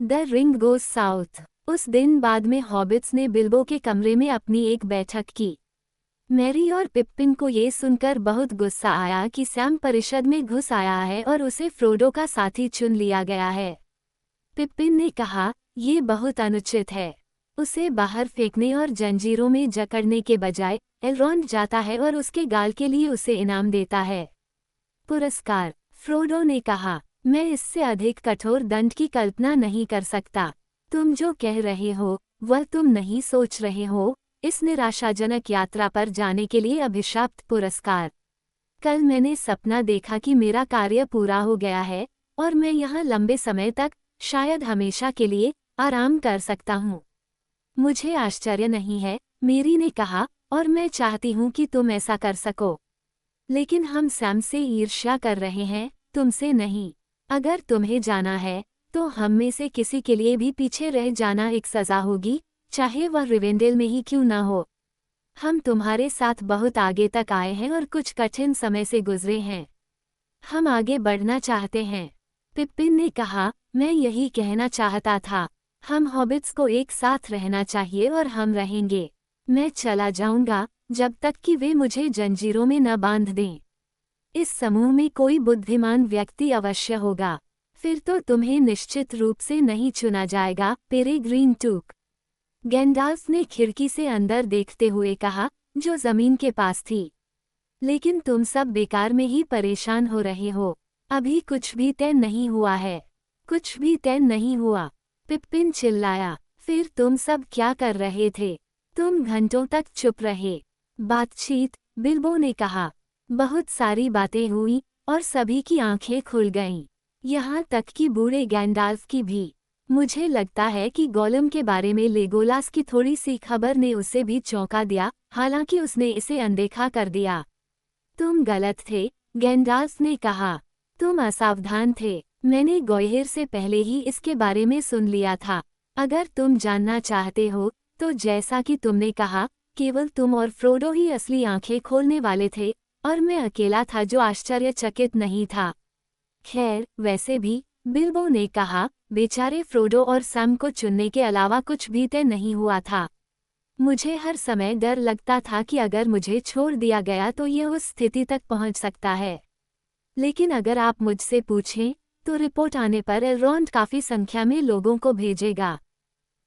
The ring goes south. उस दिन बाद में हॉबिट्स ने बिल्बो के कमरे में अपनी एक बैठक की। मैरी और पिप्पिन को ये सुनकर बहुत गुस्सा आया कि सैम परिषद में घुस आया है और उसे फ्रोडो का साथी चुन लिया गया है। पिप्पिन ने कहा, ये बहुत अनुचित है। उसे बाहर फेंकने और जंजीरों में जकड़ने के बजाय एलरॉन्ड जाता है और उसके गाल के लिए उसे इनाम देता है। पुरस्कार। फ्रोडो ने कहा, मैं इससे अधिक कठोर दंड की कल्पना नहीं कर सकता। तुम जो कह रहे हो वह तुम नहीं सोच रहे हो। इस निराशाजनक यात्रा पर जाने के लिए अभिशाप्त पुरस्कार। कल मैंने सपना देखा कि मेरा कार्य पूरा हो गया है और मैं यहाँ लंबे समय तक, शायद हमेशा के लिए, आराम कर सकता हूँ। मुझे आश्चर्य नहीं है, मेरी ने कहा, और मैं चाहती हूँ कि तुम ऐसा कर सको। लेकिन हम सैम से ईर्ष्या कर रहे हैं, तुमसे नहीं। अगर तुम्हें जाना है तो हम में से किसी के लिए भी पीछे रह जाना एक सज़ा होगी, चाहे वह रिवेंडेल में ही क्यों न हो। हम तुम्हारे साथ बहुत आगे तक आए हैं और कुछ कठिन समय से गुजरे हैं। हम आगे बढ़ना चाहते हैं। पिप्पिन ने कहा, मैं यही कहना चाहता था। हम हॉबिट्स को एक साथ रहना चाहिए और हम रहेंगे। मैं चला जाऊंगा जब तक कि वे मुझे जंजीरों में न बांध दें। इस समूह में कोई बुद्धिमान व्यक्ति अवश्य होगा। फिर तो तुम्हें निश्चित रूप से नहीं चुना जाएगा, पेरेग्रीन टूक। गैंडाल्फ ने खिड़की से अंदर देखते हुए कहा, जो जमीन के पास थी। लेकिन तुम सब बेकार में ही परेशान हो रहे हो। अभी कुछ भी तय नहीं हुआ है। कुछ भी तय नहीं हुआ, पिप्पिन चिल्लाया। फिर तुम सब क्या कर रहे थे? तुम घंटों तक चुप रहे। बातचीत, बिल्बो ने कहा। बहुत सारी बातें हुई और सभी की आंखें खुल गईं। यहाँ तक कि बूढ़े गैंडाल्फ की भी। मुझे लगता है कि गोलम के बारे में लेगोलास की थोड़ी सी खबर ने उसे भी चौंका दिया, हालांकि उसने इसे अनदेखा कर दिया। तुम गलत थे, गैंडाल्फ ने कहा। तुम असावधान थे। मैंने गोयहेर से पहले ही इसके बारे में सुन लिया था। अगर तुम जानना चाहते हो तो जैसा कि तुमने कहा, केवल तुम और फ्रोडो ही असली आंखें खोलने वाले थे और मैं अकेला था जो आश्चर्यचकित नहीं था। खैर, वैसे भी, बिल्बो ने कहा, बेचारे फ्रोडो और सैम को चुनने के अलावा कुछ भी तय नहीं हुआ था। मुझे हर समय डर लगता था कि अगर मुझे छोड़ दिया गया तो यह उस स्थिति तक पहुंच सकता है। लेकिन अगर आप मुझसे पूछें तो रिपोर्ट आने पर एलरॉन्ड काफी संख्या में लोगों को भेजेगा।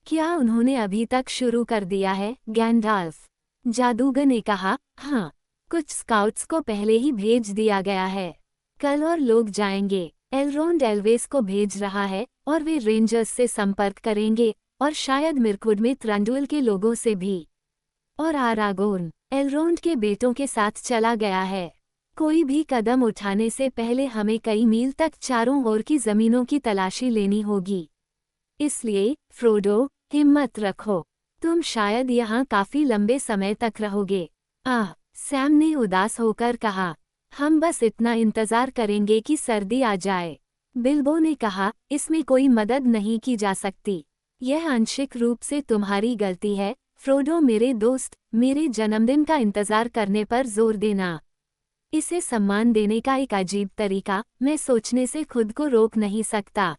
क्या उन्होंने अभी तक शुरू कर दिया है? गैंडाल्फ। जादूगर ने कहा, हाँ, कुछ स्काउट्स को पहले ही भेज दिया गया है। कल और लोग जाएंगे। एलरॉन्ड एल्वेस को भेज रहा है और वे रेंजर्स से संपर्क करेंगे और शायद मिर्कुड में त्रंडुल के लोगों से भी। और आरागोन एलरॉन्ड के बेटों के साथ चला गया है। कोई भी कदम उठाने से पहले हमें कई मील तक चारों ओर की जमीनों की तलाशी लेनी होगी। इसलिए, फ्रोडो, हिम्मत रखो। तुम शायद यहाँ काफी लंबे समय तक रहोगे। सैम ने उदास होकर कहा। हम बस इतना इंतजार करेंगे कि सर्दी आ जाए। बिल्बो ने कहा, इसमें कोई मदद नहीं की जा सकती। यह आंशिक रूप से तुम्हारी गलती है, फ्रोडो मेरे दोस्त, मेरे जन्मदिन का इंतजार करने पर जोर देना। इसे सम्मान देने का एक अजीब तरीका, मैं सोचने से खुद को रोक नहीं सकता।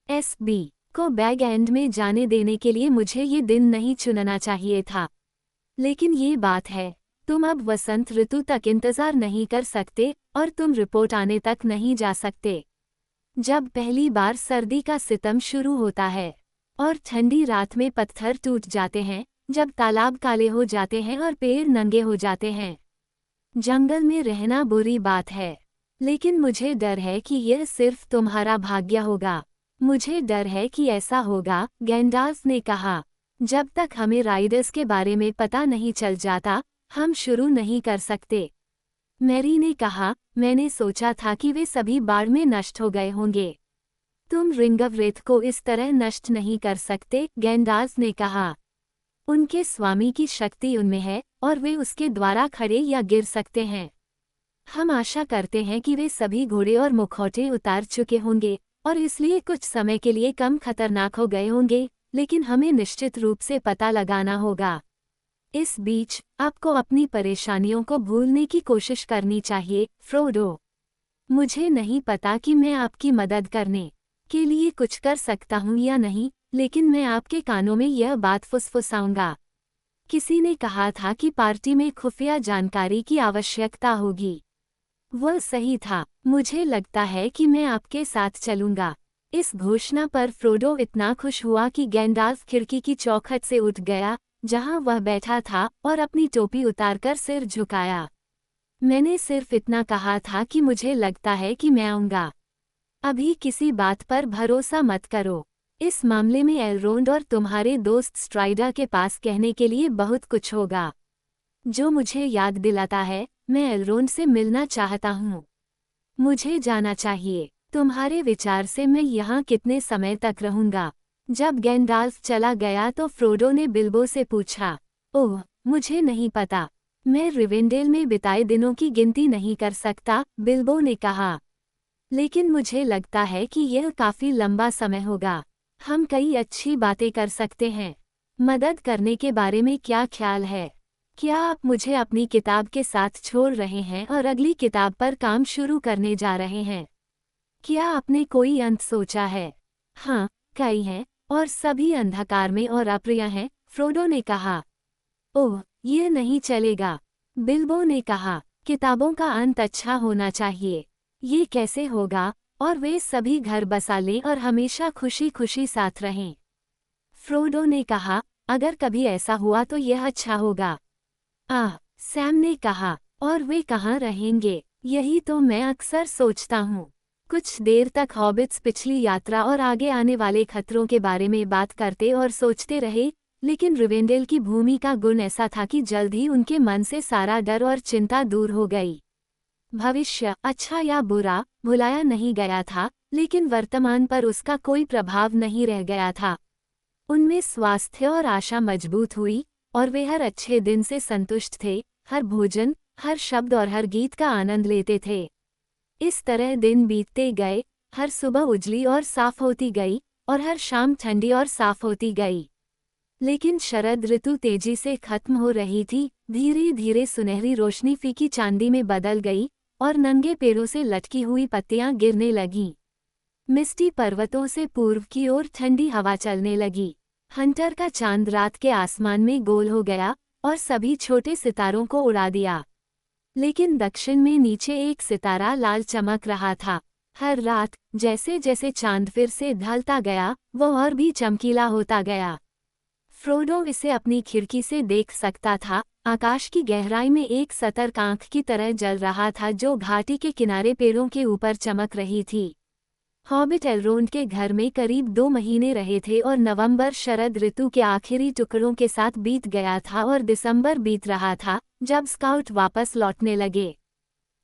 एसबी को बैग एंड में जाने देने के लिए मुझे ये दिन नहीं चुनना चाहिए था। लेकिन ये बात है, तुम अब वसंत ऋतु तक इंतजार नहीं कर सकते और तुम रिपोर्ट आने तक नहीं जा सकते। जब पहली बार सर्दी का सितम शुरू होता है और ठंडी रात में पत्थर टूट जाते हैं, जब तालाब काले हो जाते हैं और पेड़ नंगे हो जाते हैं। जंगल में रहना बुरी बात है, लेकिन मुझे डर है कि यह सिर्फ तुम्हारा भाग्य होगा। मुझे डर है कि ऐसा होगा, गैंडाल्फ ने कहा। जब तक हमें राइडर्स के बारे में पता नहीं चल जाता, हम शुरू नहीं कर सकते। मैरी ने कहा, मैंने सोचा था कि वे सभी बाढ़ में नष्ट हो गए होंगे। तुम रिंग ऑफ रेथ को इस तरह नष्ट नहीं कर सकते, गैंडाल्फ ने कहा। उनके स्वामी की शक्ति उनमें है और वे उसके द्वारा खड़े या गिर सकते हैं। हम आशा करते हैं कि वे सभी घोड़े और मुखौटे उतार चुके होंगे और इसलिए कुछ समय के लिए कम खतरनाक हो गए होंगे, लेकिन हमें निश्चित रूप से पता लगाना होगा। इस बीच, आपको अपनी परेशानियों को भूलने की कोशिश करनी चाहिए, फ्रोडो। मुझे नहीं पता कि मैं आपकी मदद करने के लिए कुछ कर सकता हूँ या नहीं, लेकिन मैं आपके कानों में यह बात फुसफुसाऊंगा। किसी ने कहा था कि पार्टी में खुफिया जानकारी की आवश्यकता होगी। वह सही था। मुझे लगता है कि मैं आपके साथ चलूंगा। इस घोषणा पर फ्रोडो इतना खुश हुआ कि गैंडाल्फ खिड़की की चौखट से उठ गया, जहां वह बैठा था, और अपनी टोपी उतारकर सिर झुकाया। मैंने सिर्फ इतना कहा था कि मुझे लगता है कि मैं आऊंगा। अभी किसी बात पर भरोसा मत करो। इस मामले में एलरोंड और तुम्हारे दोस्त स्ट्राइडा के पास कहने के लिए बहुत कुछ होगा, जो मुझे याद दिलाता है मैं एलरोंड से मिलना चाहता हूँ। मुझे जाना चाहिए। तुम्हारे विचार से मैं यहाँ कितने समय तक रहूंगा? जब गैंडाल्फ चला गया तो फ्रोडो ने बिल्बो से पूछा। ओह, मुझे नहीं पता। मैं रिवेंडेल में बिताए दिनों की गिनती नहीं कर सकता, बिल्बो ने कहा। लेकिन मुझे लगता है कि यह काफी लंबा समय होगा। हम कई अच्छी बातें कर सकते हैं। मदद करने के बारे में क्या ख्याल है? क्या आप मुझे अपनी किताब के साथ छोड़ रहे हैं और अगली किताब पर काम शुरू करने जा रहे हैं? क्या आपने कोई अंत सोचा है? हाँ, कई हैं, और सभी अंधकार में और अप्रिय हैं, फ्रोडो ने कहा। ओह, यह नहीं चलेगा, बिल्बो ने कहा। किताबों का अंत अच्छा होना चाहिए। ये कैसे होगा? और वे सभी घर बसा लें और हमेशा खुशी खुशी साथ रहें। फ्रोडो ने कहा, अगर कभी ऐसा हुआ तो यह अच्छा होगा। सैम ने कहा, और वे कहाँ रहेंगे? यही तो मैं अक्सर सोचता हूँ। कुछ देर तक हॉबिट्स पिछली यात्रा और आगे आने वाले खतरों के बारे में बात करते और सोचते रहे, लेकिन रिवेंडेल की भूमि का गुण ऐसा था कि जल्द ही उनके मन से सारा डर और चिंता दूर हो गई। भविष्य, अच्छा या बुरा, भुलाया नहीं गया था, लेकिन वर्तमान पर उसका कोई प्रभाव नहीं रह गया था। उनमें स्वास्थ्य और आशा मजबूत हुई, और वे हर अच्छे दिन से संतुष्ट थे, हर भोजन, हर शब्द और हर गीत का आनंद लेते थे। इस तरह दिन बीतते गए, हर सुबह उजली और साफ होती गई, और हर शाम ठंडी और साफ होती गई। लेकिन शरद ऋतु तेजी से खत्म हो रही थी, धीरे धीरे सुनहरी रोशनी फीकी चांदी में बदल गई, और नंगे पेड़ों से लटकी हुई पत्तियां गिरने लगीं। मिस्टी पर्वतों से पूर्व की ओर ठंडी हवा चलने लगी। हंटर का चांद रात के आसमान में गोल हो गया, और सभी छोटे सितारों को उड़ा दिया। लेकिन दक्षिण में नीचे एक सितारा लाल चमक रहा था। हर रात, जैसे जैसे चांद फिर से ढलता गया, वह और भी चमकीला होता गया। फ्रोडो इसे अपनी खिड़की से देख सकता था। आकाश की गहराई में एक सतर्क आंख की तरह जल रहा था, जो घाटी के किनारे पेड़ों के ऊपर चमक रही थी। हॉबिट एलरोंड के घर में करीब 2 महीने रहे थे, और नवंबर शरद ऋतु के आखिरी टुकड़ों के साथ बीत गया था और दिसंबर बीत रहा था, जब स्काउट वापस लौटने लगे।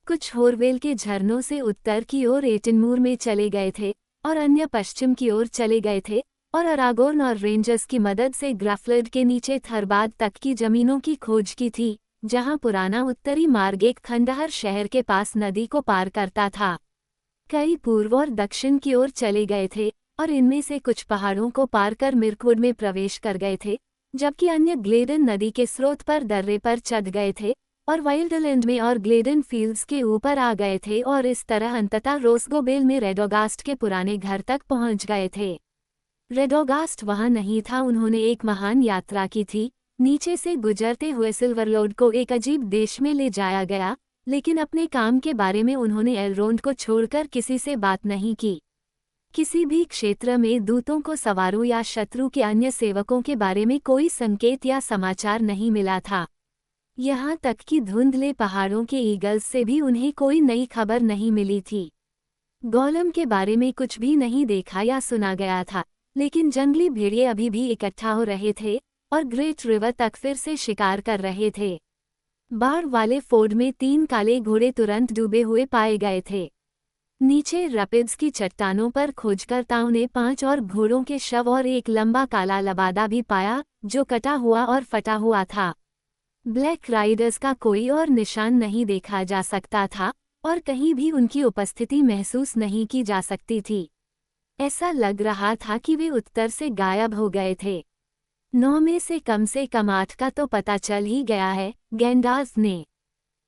कुछ होरवेल के झरनों से उत्तर की ओर एटनमूर में चले गए थे, और अन्य पश्चिम की ओर चले गए थे, और अरागोर्न और रेंजर्स की मदद से ग्राफलड के नीचे थरबाद तक की जमीनों की खोज की थी, जहां पुराना उत्तरी मार्ग एक खंडहर शहर के पास नदी को पार करता था। कई पूर्व और दक्षिण की ओर चले गए थे, और इनमें से कुछ पहाड़ों को पार कर मिर्कवुड में प्रवेश कर गए थे, जबकि अन्य ग्लेडन नदी के स्रोत पर दर्रे पर चढ़ गए थे, और वाइल्डलैंड में और ग्लेडन फील्ड्स के ऊपर आ गए थे, और इस तरह अंततः रोसगोबेल में रेडोगास्ट के पुराने घर तक पहुंच गए थे। रेडोगास्ट वहां नहीं था। उन्होंने एक महान यात्रा की थी। नीचे से गुजरते हुए सिल्वरलोड को एक अजीब देश में ले जाया गया, लेकिन अपने काम के बारे में उन्होंने एलरोंड को छोड़कर किसी से बात नहीं की। किसी भी क्षेत्र में दूतों को सवारों या शत्रु के अन्य सेवकों के बारे में कोई संकेत या समाचार नहीं मिला था। यहाँ तक कि धुंधले पहाड़ों के ईगल्स से भी उन्हें कोई नई खबर नहीं मिली थी। गोलम के बारे में कुछ भी नहीं देखा या सुना गया था, लेकिन जंगली भेड़िए अभी भी इकट्ठा हो रहे थे, और ग्रेट रिवर तक फिर से शिकार कर रहे थे। बाढ़ वाले फोर्ड में 3 काले घोड़े तुरंत डूबे हुए पाए गए थे। नीचे रैपिड्स की चट्टानों पर खोजकर्ताओं ने 5 और घोड़ों के शव और एक लंबा काला लबादा भी पाया, जो कटा हुआ और फटा हुआ था। ब्लैक राइडर्स का कोई और निशान नहीं देखा जा सकता था, और कहीं भी उनकी उपस्थिति महसूस नहीं की जा सकती थी। ऐसा लग रहा था कि वे उत्तर से गायब हो गए थे। 9 में से कम 8 का तो पता चल ही गया है, गैंडाल्फ ने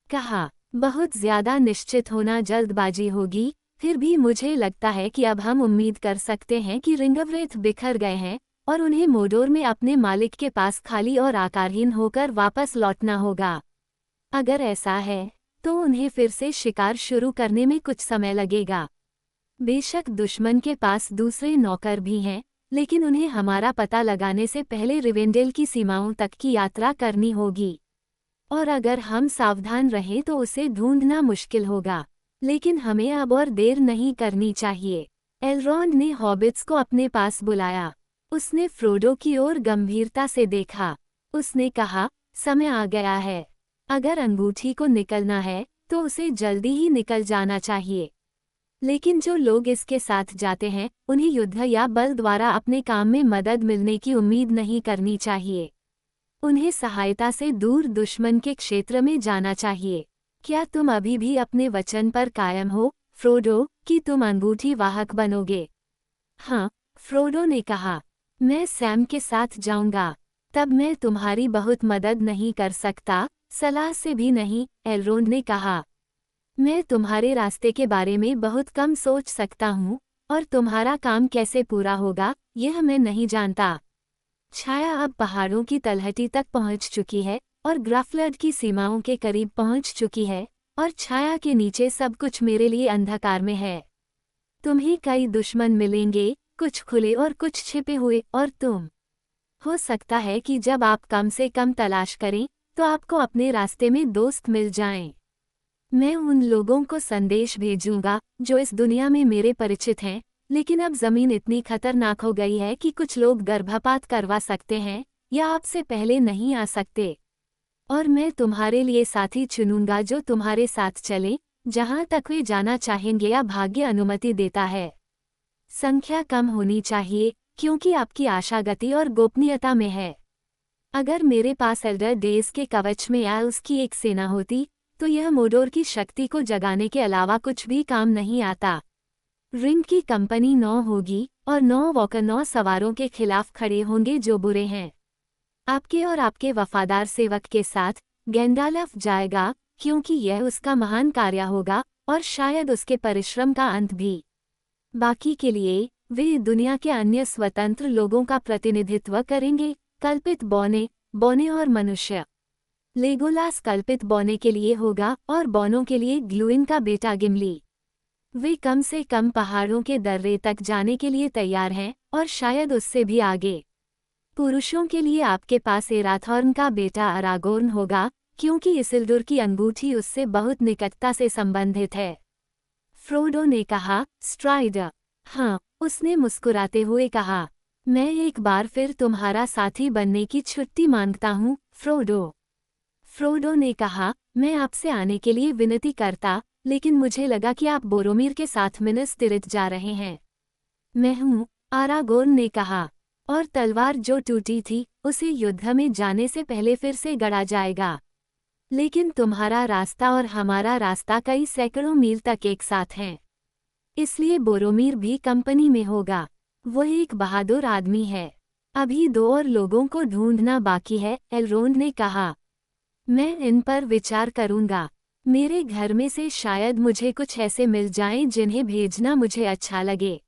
कहा। बहुत ज्यादा निश्चित होना जल्दबाजी होगी, फिर भी मुझे लगता है कि अब हम उम्मीद कर सकते हैं कि रिंगवरेथ बिखर गए हैं और उन्हें मोडोर में अपने मालिक के पास खाली और आकारहीन होकर वापस लौटना होगा। अगर ऐसा है तो उन्हें फिर से शिकार शुरू करने में कुछ समय लगेगा। बेशक दुश्मन के पास दूसरे नौकर भी हैं, लेकिन उन्हें हमारा पता लगाने से पहले रिवेंडेल की सीमाओं तक की यात्रा करनी होगी। और अगर हम सावधान रहें तो उसे ढूंढना मुश्किल होगा, लेकिन हमें अब और देर नहीं करनी चाहिए। एलरॉन्ड ने हॉबिट्स को अपने पास बुलाया। उसने फ्रोडो की ओर गंभीरता से देखा। उसने कहा, समय आ गया है। अगर अंगूठी को निकलना है तो उसे जल्दी ही निकल जाना चाहिए। लेकिन जो लोग इसके साथ जाते हैं उन्हें युद्ध या बल द्वारा अपने काम में मदद मिलने की उम्मीद नहीं करनी चाहिए। उन्हें सहायता से दूर दुश्मन के क्षेत्र में जाना चाहिए। क्या तुम अभी भी अपने वचन पर कायम हो, फ्रोडो, कि तुम अंगूठी वाहक बनोगे? हाँ, फ्रोडो ने कहा, मैं सैम के साथ जाऊंगा। तब मैं तुम्हारी बहुत मदद नहीं कर सकता, सलाह से भी नहीं, एलरोंड ने कहा। मैं तुम्हारे रास्ते के बारे में बहुत कम सोच सकता हूँ, और तुम्हारा काम कैसे पूरा होगा, यह मैं नहीं जानता। छाया अब पहाड़ों की तलहटी तक पहुँच चुकी है, और ग्राफलड की सीमाओं के करीब पहुँच चुकी है, और छाया के नीचे सब कुछ मेरे लिए अंधकार में है। तुम्हें कई दुश्मन मिलेंगे, कुछ खुले और कुछ छिपे हुए, और तुम। हो सकता है कि जब आप कम से कम तलाश करें, तो आपको अपने रास्ते में दोस्त मिल जाएं। मैं उन लोगों को संदेश भेजूंगा जो इस दुनिया में मेरे परिचित हैं, लेकिन अब जमीन इतनी खतरनाक हो गई है कि कुछ लोग गर्भपात करवा सकते हैं या आपसे पहले नहीं आ सकते। और मैं तुम्हारे लिए साथी चुनूंगा जो तुम्हारे साथ चले, जहां तक वे जाना चाहेंगे या भाग्य अनुमति देता है। संख्या कम होनी चाहिए, क्योंकि आपकी आशा गति और गोपनीयता में है। अगर मेरे पास एल्डर डेज के कवच में या उसकी एक सेना होती, तो यह मोडोर की शक्ति को जगाने के अलावा कुछ भी काम नहीं आता। रिंग की कंपनी 9 होगी, और 9 वॉकर 9 सवारों के खिलाफ खड़े होंगे जो बुरे हैं। आपके और आपके वफादार सेवक के साथ गैंडाल्फ जाएगा, क्योंकि यह उसका महान कार्य होगा, और शायद उसके परिश्रम का अंत भी। बाकी के लिए, वे दुनिया के अन्य स्वतंत्र लोगों का प्रतिनिधित्व करेंगे, कल्पित बौने, बौने और मनुष्य। लेगोलास कल्पित बौने के लिए होगा और बौनों के लिए ग्लूइन का बेटा गिमली। वे कम से कम पहाड़ों के दर्रे तक जाने के लिए तैयार हैं, और शायद उससे भी आगे। पुरुषों के लिए आपके पास एराथॉर्न का बेटा अरागोर्न होगा, क्योंकि इसिल्डुर की अंगूठी उससे बहुत निकटता से संबंधित है। फ्रोडो ने कहा, स्ट्राइडर। हाँ, उसने मुस्कुराते हुए कहा, मैं एक बार फिर तुम्हारा साथी बनने की छुट्टी मांगता हूँ, फ्रोडो। फ्रोडो ने कहा, मैं आपसे आने के लिए विनती करता, लेकिन मुझे लगा कि आप बोरोमीर के साथ मिनस तिरिथ जा रहे हैं। मैं हूँ, आरागोर्न ने कहा, और तलवार जो टूटी थी, उसे युद्ध में जाने से पहले फिर से गढ़ा जाएगा। लेकिन तुम्हारा रास्ता और हमारा रास्ता कई सैकड़ों मील तक एक साथ हैं। इसलिए बोरोमीर भी कंपनी में होगा। वो एक बहादुर आदमी है। अभी 2 और लोगों को ढूंढना बाकी है, एलरोंड ने कहा। मैं इन पर विचार करूंगा। मेरे घर में से शायद मुझे कुछ ऐसे मिल जाएं जिन्हें भेजना मुझे अच्छा लगे,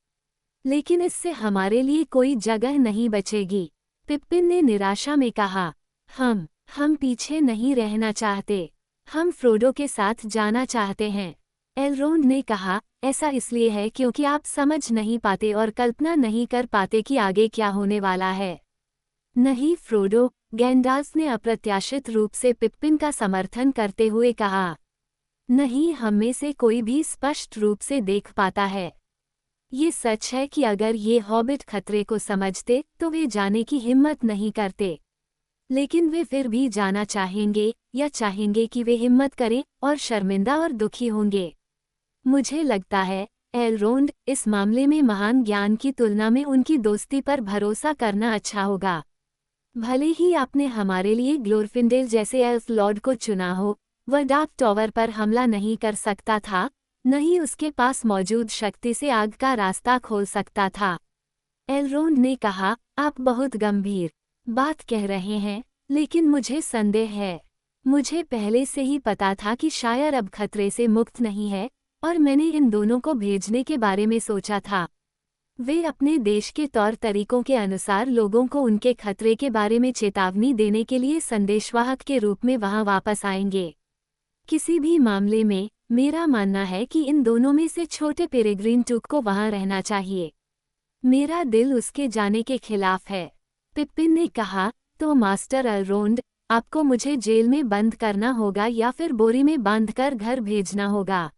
लेकिन इससे हमारे लिए कोई जगह नहीं बचेगी। पिप्पिन ने निराशा में कहा, हम पीछे नहीं रहना चाहते। हम फ्रोडो के साथ जाना चाहते हैं। एलरोंड ने कहा, ऐसा इसलिए है क्योंकि आप समझ नहीं पाते और कल्पना नहीं कर पाते कि आगे क्या होने वाला है। नहीं फ्रोडो, गैंडाल्फ ने अप्रत्याशित रूप से पिप्पिन का समर्थन करते हुए कहा। नहीं, हम में से कोई भी स्पष्ट रूप से देख पाता है। ये सच है कि अगर ये हॉबिट खतरे को समझते तो वे जाने की हिम्मत नहीं करते, लेकिन वे फिर भी जाना चाहेंगे, या चाहेंगे कि वे हिम्मत करें, और शर्मिंदा और दुखी होंगे। मुझे लगता है, एलरोंड, इस मामले में महान ज्ञान की तुलना में उनकी दोस्ती पर भरोसा करना अच्छा होगा। भले ही आपने हमारे लिए ग्लोरफिंडेल जैसे एल्फ लॉर्ड को चुना हो, वह डार्क टॉवर पर हमला नहीं कर सकता था, नहीं उसके पास मौजूद शक्ति से आग का रास्ता खोल सकता था। एलरोंड ने कहा, आप बहुत गंभीर बात कह रहे हैं, लेकिन मुझे संदेह है। मुझे पहले से ही पता था कि शायर अब खतरे से मुक्त नहीं है, और मैंने इन दोनों को भेजने के बारे में सोचा था। वे अपने देश के तौर तरीकों के अनुसार लोगों को उनके खतरे के बारे में चेतावनी देने के लिए संदेशवाहक के रूप में वहां वापस आएंगे। किसी भी मामले में मेरा मानना है कि इन दोनों में से छोटे पेरेग्रीन टूक को वहां रहना चाहिए। मेरा दिल उसके जाने के खिलाफ है। पिप्पिन ने कहा, तो मास्टर एलरोंड, आपको मुझे जेल में बंद करना होगा या फिर बोरी में बांधकर घर भेजना होगा।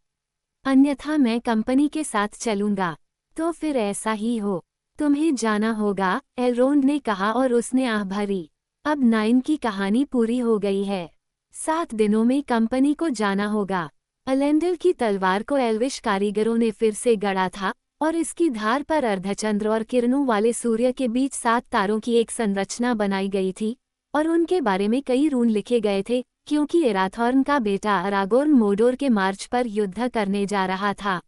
अन्यथा मैं कंपनी के साथ चलूंगा। तो फिर ऐसा ही हो। तुम्हें जाना होगा, एलरोंड ने कहा और उसने आह भरी। अब 9 की कहानी पूरी हो गई है। 7 दिनों में कंपनी को जाना होगा। अलेंडल की तलवार को एल्विश कारीगरों ने फिर से गढ़ा था और इसकी धार पर अर्धचंद्र और किरणों वाले सूर्य के बीच 7 तारों की एक संरचना बनाई गई थी और उनके बारे में कई रून लिखे गए थे, क्योंकि एराथॉर्न का बेटा अरागोर्न मोडोर के मार्च पर युद्ध करने जा रहा था।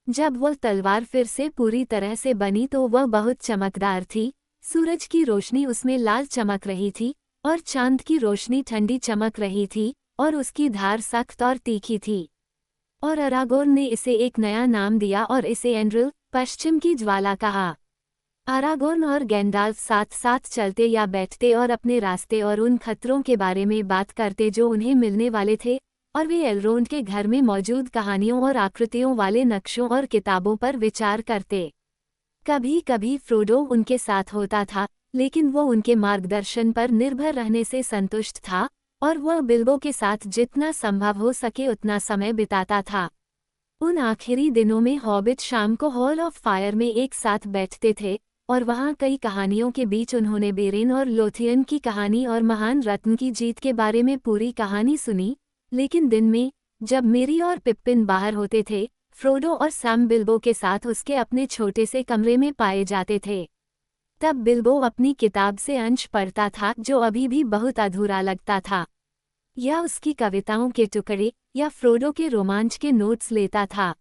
जब वह तलवार फिर से पूरी तरह से बनी तो वह बहुत चमकदार थी। सूरज की रोशनी उसमें लाल चमक रही थी और चांद की रोशनी ठंडी चमक रही थी और उसकी धार सख्त और तीखी थी। और अरागोर्न ने इसे एक नया नाम दिया और इसे एंड्रिल, पश्चिम की ज्वाला कहा। अरागोर्न और गैंडाल्फ साथ साथ चलते या बैठते और अपने रास्ते और उन खतरों के बारे में बात करते जो उन्हें मिलने वाले थे, और वे एलरोंड के घर में मौजूद कहानियों और आकृतियों वाले नक्शों और किताबों पर विचार करते। कभी कभी फ्रोडो उनके साथ होता था, लेकिन वो उनके मार्गदर्शन पर निर्भर रहने से संतुष्ट था और वह बिल्बो के साथ जितना संभव हो सके उतना समय बिताता था। उन आखिरी दिनों में हॉबिट शाम को हॉल ऑफ फायर में एक साथ बैठते थे और वहाँ कई कहानियों के बीच उन्होंने बेरेन और लोथियन की कहानी और महान रत्न की जीत के बारे में पूरी कहानी सुनी। लेकिन दिन में, जब मेरी और पिप्पिन बाहर होते थे, फ्रोडो और सैम बिल्बो के साथ उसके अपने छोटे से कमरे में पाए जाते थे। तब बिल्बो अपनी किताब से अंश पढ़ता था जो अभी भी बहुत अधूरा लगता था, या उसकी कविताओं के टुकड़े, या फ्रोडो के रोमांच के नोट्स लेता था।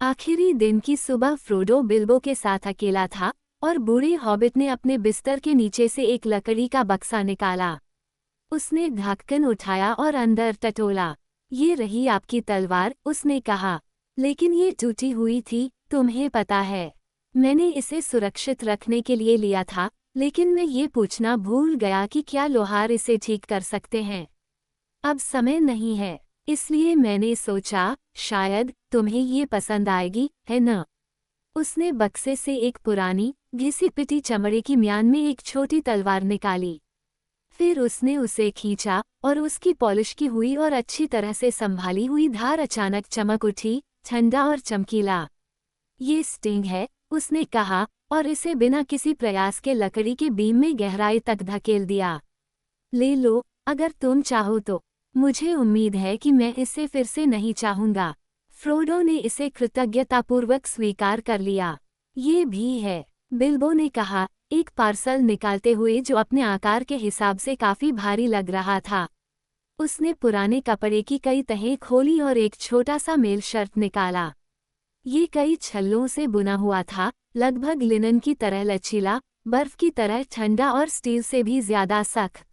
आखिरी दिन की सुबह फ्रोडो बिल्बो के साथ अकेला था और बूढ़े हॉबिट ने अपने बिस्तर के नीचे से एक लकड़ी का बक्सा निकाला। उसने ढक्कन उठाया और अंदर टटोला। ये रही आपकी तलवार, उसने कहा, लेकिन ये टूटी हुई थी, तुम्हें पता है। मैंने इसे सुरक्षित रखने के लिए लिया था, लेकिन मैं ये पूछना भूल गया कि क्या लोहार इसे ठीक कर सकते हैं। अब समय नहीं है, इसलिए मैंने सोचा, शायद तुम्हें ये पसंद आएगी, है न? उसने बक्से से एक पुरानी, घिसी पिटी चमड़े की म्यान में एक छोटी तलवार निकाली। फिर उसने उसे खींचा और उसकी पॉलिश की हुई और अच्छी तरह से संभाली हुई धार अचानक चमक उठी, ठंडा और चमकीला। ये स्टिंग है, उसने कहा, और इसे बिना किसी प्रयास के लकड़ी के बीम में गहराई तक धकेल दिया। ले लो, अगर तुम चाहो तो। मुझे उम्मीद है कि मैं इसे फिर से नहीं चाहूंगा। फ्रोडो ने इसे कृतज्ञतापूर्वक स्वीकार कर लिया। ये भी है, बिल्बो ने कहा, एक पार्सल निकालते हुए जो अपने आकार के हिसाब से काफी भारी लग रहा था। उसने पुराने कपड़े की कई तहें खोली और एक छोटा सा मेल शर्ट निकाला। ये कई छल्लों से बुना हुआ था, लगभग लिनन की तरह लचीला, बर्फ की तरह ठंडा और स्टील से भी ज्यादा सख्त।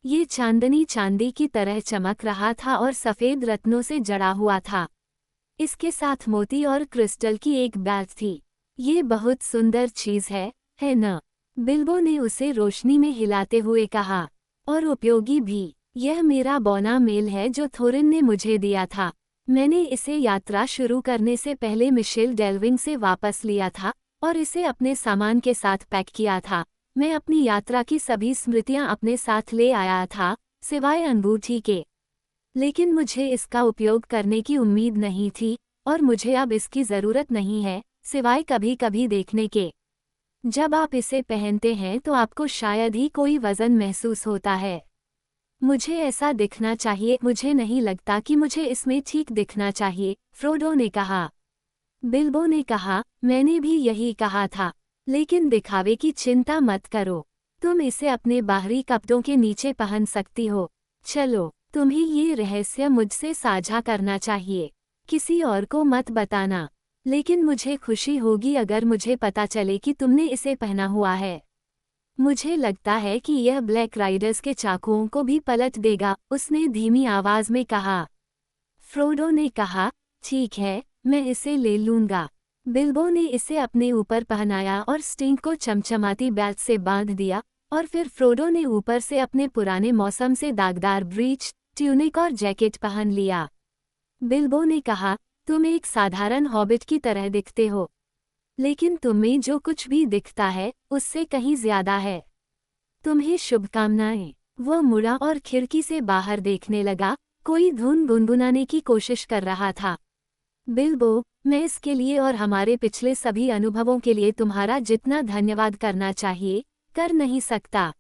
ये चांदनी चांदी की तरह चमक रहा था और सफेद रत्नों से जड़ा हुआ था। इसके साथ मोती और क्रिस्टल की एक बैज थी। ये बहुत सुंदर चीज है न? बिल्बो ने उसे रोशनी में हिलाते हुए कहा। और उपयोगी भी। यह मेरा बौना मेल है जो थोरिन ने मुझे दिया था। मैंने इसे यात्रा शुरू करने से पहले मिशेल डेल्विंग से वापस लिया था और इसे अपने सामान के साथ पैक किया था। मैं अपनी यात्रा की सभी स्मृतियां अपने साथ ले आया था, सिवाय अंगूठी के। लेकिन मुझे इसका उपयोग करने की उम्मीद नहीं थी और मुझे अब इसकी ज़रूरत नहीं है, सिवाय कभी कभी देखने के। जब आप इसे पहनते हैं तो आपको शायद ही कोई वज़न महसूस होता है। मुझे ऐसा दिखना चाहिए, मुझे नहीं लगता कि मुझे इसमें ठीक दिखना चाहिए, फ्रोडो ने कहा। बिल्बो ने कहा, मैंने भी यही कहा था, लेकिन दिखावे की चिंता मत करो। तुम इसे अपने बाहरी कपड़ों के नीचे पहन सकती हो। चलो, तुम्हें ये रहस्य मुझसे साझा करना चाहिए। किसी और को मत बताना, लेकिन मुझे खुशी होगी अगर मुझे पता चले कि तुमने इसे पहना हुआ है। मुझे लगता है कि यह ब्लैक राइडर्स के चाकुओं को भी पलट देगा, उसने धीमी आवाज में कहा। फ्रोडो ने कहा, ठीक है, मैं इसे ले लूंगा। बिल्बो ने इसे अपने ऊपर पहनाया और स्टिंग को चमचमाती बेल्ट से बांध दिया, और फिर फ्रोडो ने ऊपर से अपने पुराने मौसम से दागदार ब्रीच, ट्यूनिक और जैकेट पहन लिया। बिल्बो ने कहा, तुम एक साधारण हॉबिट की तरह दिखते हो, लेकिन तुम्हें जो कुछ भी दिखता है उससे कहीं ज्यादा है। तुम्हें शुभकामनाएं। वह मुड़ा और खिड़की से बाहर देखने लगा, कोई धुन गुनगुनाने की कोशिश कर रहा था। बिल्बो, मैं इसके लिए और हमारे पिछले सभी अनुभवों के लिए तुम्हारा जितना धन्यवाद करना चाहिए, कर नहीं सकता।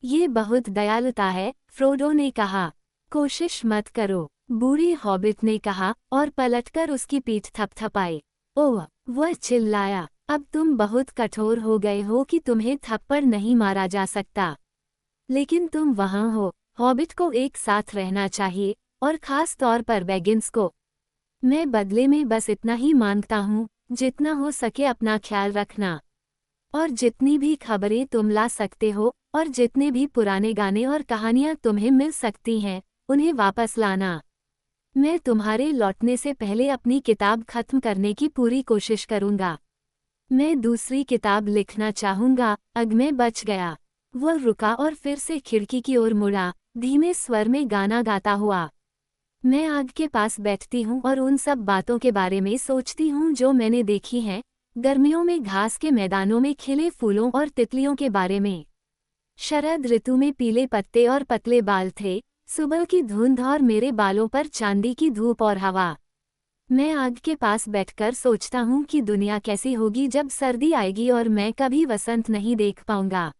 ये बहुत दयालुता है, फ्रोडो ने कहा। कोशिश मत करो, बूढ़ी हॉबिट ने कहा और पलटकर उसकी पीठ थपथपाई। ओह, वह चिल्लाया, अब तुम बहुत कठोर हो गए हो कि तुम्हें थप्पड़ नहीं मारा जा सकता। लेकिन तुम वहां हो, हॉबिट को एक साथ रहना चाहिए, और खास तौर पर बैगिंस को। मैं बदले में बस इतना ही मांगता हूँ, जितना हो सके अपना ख्याल रखना। और जितनी भी खबरें तुम ला सकते हो, और जितने भी पुराने गाने और कहानियाँ तुम्हें मिल सकती हैं, उन्हें वापस लाना। मैं तुम्हारे लौटने से पहले अपनी किताब खत्म करने की पूरी कोशिश करूँगा। मैं दूसरी किताब लिखना चाहूँगा। अग मैं बच गया। वह रुका और फिर से खिड़की की ओर मुड़ा, धीमे स्वर में गाना गाता हुआ। मैं आग के पास बैठती हूँ और उन सब बातों के बारे में सोचती हूँ जो मैंने देखी हैं, गर्मियों में घास के मैदानों में खिले फूलों और तितलियों के बारे में। शरद ऋतु में पीले पत्ते और पतले बाल थे, सुबह की धुंध और मेरे बालों पर चांदी की धूप और हवा। मैं आग के पास बैठकर सोचता हूँ कि दुनिया कैसी होगी जब सर्दी आएगी और मैं कभी वसंत नहीं देख पाऊंगा।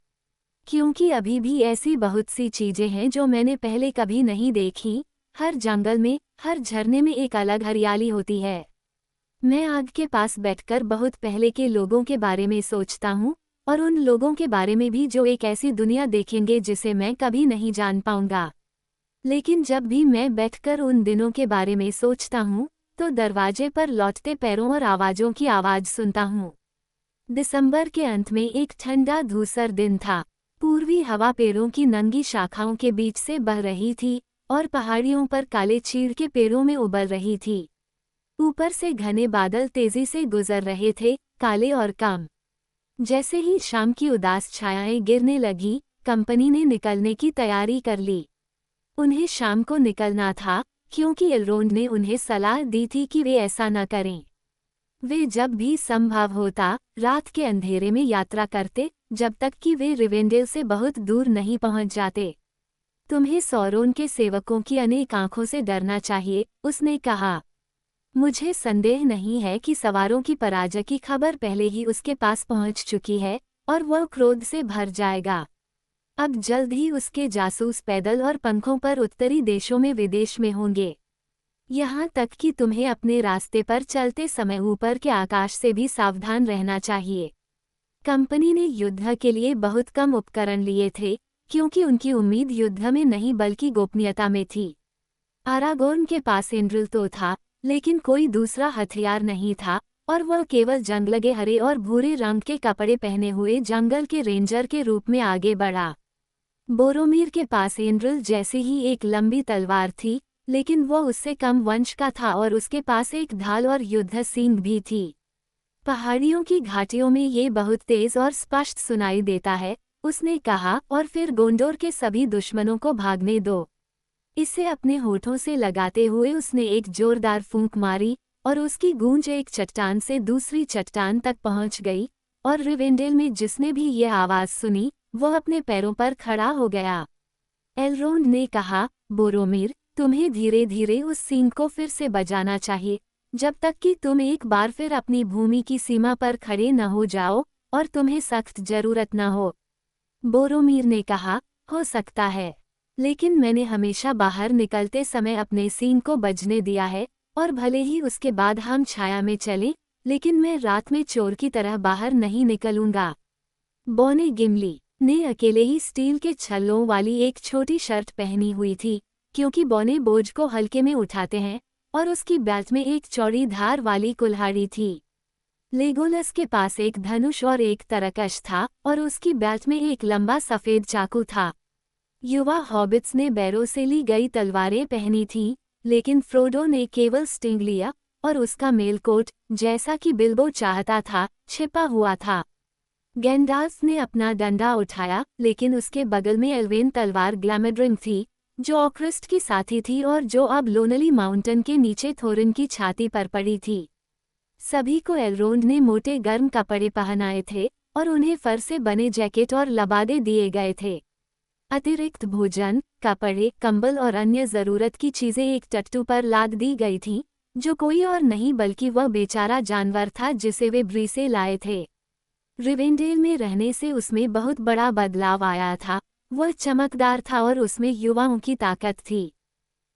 क्योंकि अभी भी ऐसी बहुत सी चीजें हैं जो मैंने पहले कभी नहीं देखी। हर जंगल में, हर झरने में एक अलग हरियाली होती है। मैं आग के पास बैठकर बहुत पहले के लोगों के बारे में सोचता हूँ, और उन लोगों के बारे में भी जो एक ऐसी दुनिया देखेंगे जिसे मैं कभी नहीं जान पाऊंगा। लेकिन जब भी मैं बैठकर उन दिनों के बारे में सोचता हूँ, तो दरवाजे पर लौटते पैरों और आवाज़ों की आवाज़ सुनता हूँ। दिसंबर के अंत में एक ठंडा धूसर दिन था। पूर्वी हवा पेड़ों की नंगी शाखाओं के बीच से बह रही थी, और पहाड़ियों पर काले चीड़ के पेड़ों में उबल रही थी। ऊपर से घने बादल तेजी से गुजर रहे थे, काले और कम। जैसे ही शाम की उदास छायाएं गिरने लगी, कंपनी ने निकलने की तैयारी कर ली। उन्हें शाम को निकलना था, क्योंकि एलरोंड ने उन्हें सलाह दी थी कि वे ऐसा न करें। वे जब भी संभव होता रात के अंधेरे में यात्रा करते, जब तक कि वे रिवेंडेल से बहुत दूर नहीं पहुंच जाते। तुम्हें सौरोन के सेवकों की अनेक आंखों से डरना चाहिए, उसने कहा। मुझे संदेह नहीं है कि सवारों की पराजय की खबर पहले ही उसके पास पहुंच चुकी है, और वह क्रोध से भर जाएगा। अब जल्द ही उसके जासूस पैदल और पंखों पर उत्तरी देशों में विदेश में होंगे। यहाँ तक कि तुम्हें अपने रास्ते पर चलते समय ऊपर के आकाश से भी सावधान रहना चाहिए। कंपनी ने युद्ध के लिए बहुत कम उपकरण लिए थे, क्योंकि उनकी उम्मीद युद्ध में नहीं बल्कि गोपनीयता में थी। आरागोन के पास इंड्रिल तो था, लेकिन कोई दूसरा हथियार नहीं था, और वह केवल जंगलगे हरे और भूरे रंग के कपड़े पहने हुए जंगल के रेंजर के रूप में आगे बढ़ा। बोरोमीर के पास इंड्रिल जैसी ही एक लंबी तलवार थी, लेकिन वह उससे कम वंश का था और उसके पास एक ढाल और युद्ध सींग भी थी। पहाड़ियों की घाटियों में ये बहुत तेज और स्पष्ट सुनाई देता है, उसने कहा, और फिर गोंडोर के सभी दुश्मनों को भागने दो। इसे अपने होठों से लगाते हुए उसने एक जोरदार फूंक मारी, और उसकी गूंज एक चट्टान से दूसरी चट्टान तक पहुंच गई, और रिवेंडेल में जिसने भी यह आवाज़ सुनी, वह अपने पैरों पर खड़ा हो गया। एलरोंड ने कहा, बोरोमीर, तुम्हें धीरे धीरे उस सींग को फिर से बजाना चाहिए, जब तक कि तुम एक बार फिर अपनी भूमि की सीमा पर खड़े न हो जाओ, और तुम्हें सख्त जरूरत न हो। बोरोमीर ने कहा, हो सकता है, लेकिन मैंने हमेशा बाहर निकलते समय अपने सींग को बजने दिया है, और भले ही उसके बाद हम छाया में चलें, लेकिन मैं रात में चोर की तरह बाहर नहीं निकलूंगा। बॉने गिमली ने अकेले ही स्टील के छल्लों वाली एक छोटी शर्ट पहनी हुई थी, क्योंकि बॉने बोझ को हल्के में उठाते हैं, और उसकी बेल्ट में एक चौड़ी धार वाली कुल्हाड़ी थी। लेगोलस के पास एक धनुष और एक तरकश था, और उसकी बेल्ट में एक लंबा सफेद चाकू था। युवा हॉबिट्स ने बैरों से ली गई तलवारें पहनी थीं, लेकिन फ्रोडो ने केवल स्टिंग लिया, और उसका मेल कोट, जैसा कि बिल्बो चाहता था, छिपा हुआ था। गैंडाल्फ ने अपना डंडा उठाया, लेकिन उसके बगल में एल्वेन तलवार ग्लैमरड्रिंग थी, जो ऑक्रिस्ट की साथी थी और जो अब लोनली माउंटेन के नीचे थोरिन की छाती पर पड़ी थी। सभी को एलरोंड ने मोटे गर्म कपड़े पहनाए थे और उन्हें फर से बने जैकेट और लबादे दिए गए थे। अतिरिक्त भोजन, कपड़े, कंबल और अन्य ज़रूरत की चीज़ें एक टट्टू पर लाद दी गई थीं, जो कोई और नहीं बल्कि वह बेचारा जानवर था जिसे वे ब्री से लाए थे। रिवेंडेल में रहने से उसमें बहुत बड़ा बदलाव आया था। वह चमकदार था और उसमें युवाओं की ताकत थी।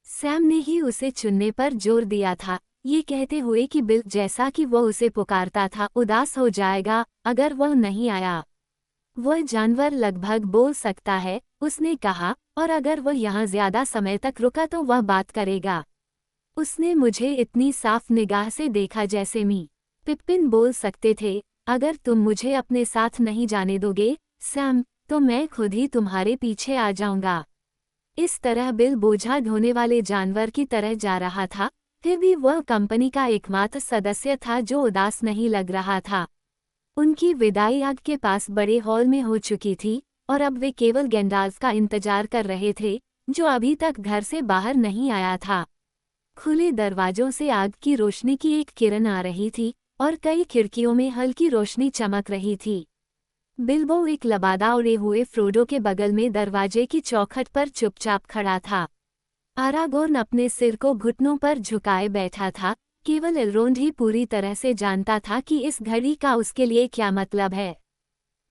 सैम ने ही उसे चुनने पर जोर दिया था, ये कहते हुए कि बिल, जैसा कि वह उसे पुकारता था, उदास हो जाएगा अगर वह नहीं आया। वह जानवर लगभग बोल सकता है, उसने कहा, और अगर वह यहाँ ज्यादा समय तक रुका तो वह बात करेगा। उसने मुझे इतनी साफ निगाह से देखा जैसे पिप्पिन बोल सकते थे, अगर तुम मुझे अपने साथ नहीं जाने दोगे, सैम, तो मैं खुद ही तुम्हारे पीछे आ जाऊंगा। इस तरह बिल बोझा ढोने वाले जानवर की तरह जा रहा था, फिर भी वह कंपनी का एकमात्र सदस्य था जो उदास नहीं लग रहा था। उनकी विदाई आग के पास बड़े हॉल में हो चुकी थी और अब वे केवल गैंडाल्फ का इंतजार कर रहे थे, जो अभी तक घर से बाहर नहीं आया था। खुले दरवाजों से आग की रोशनी की एक किरण आ रही थी और कई खिड़कियों में हल्की रोशनी चमक रही थी। बिल्बो एक लबादा उड़े हुए फ्रोडो के बगल में दरवाजे की चौखट पर चुपचाप खड़ा था। आरागोर्न अपने सिर को घुटनों पर झुकाए बैठा था। केवल एलरोंड ही पूरी तरह से जानता था कि इस घड़ी का उसके लिए क्या मतलब है।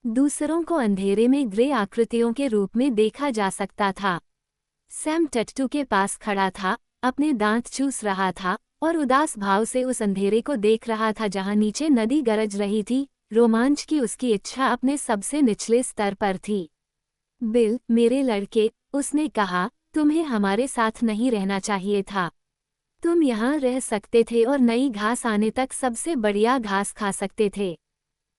दूसरों को अंधेरे में ग्रे आकृतियों के रूप में देखा जा सकता था। सैम टट्टू के पास खड़ा था, अपने दांत चूस रहा था और उदास भाव से उस अंधेरे को देख रहा था जहां नीचे नदी गरज रही थी। रोमांच की उसकी इच्छा अपने सबसे निचले स्तर पर थी। बिल, मेरे लड़के, उसने कहा, तुम्हें हमारे साथ नहीं रहना चाहिए था। तुम यहाँ रह सकते थे और नई घास आने तक सबसे बढ़िया घास खा सकते थे।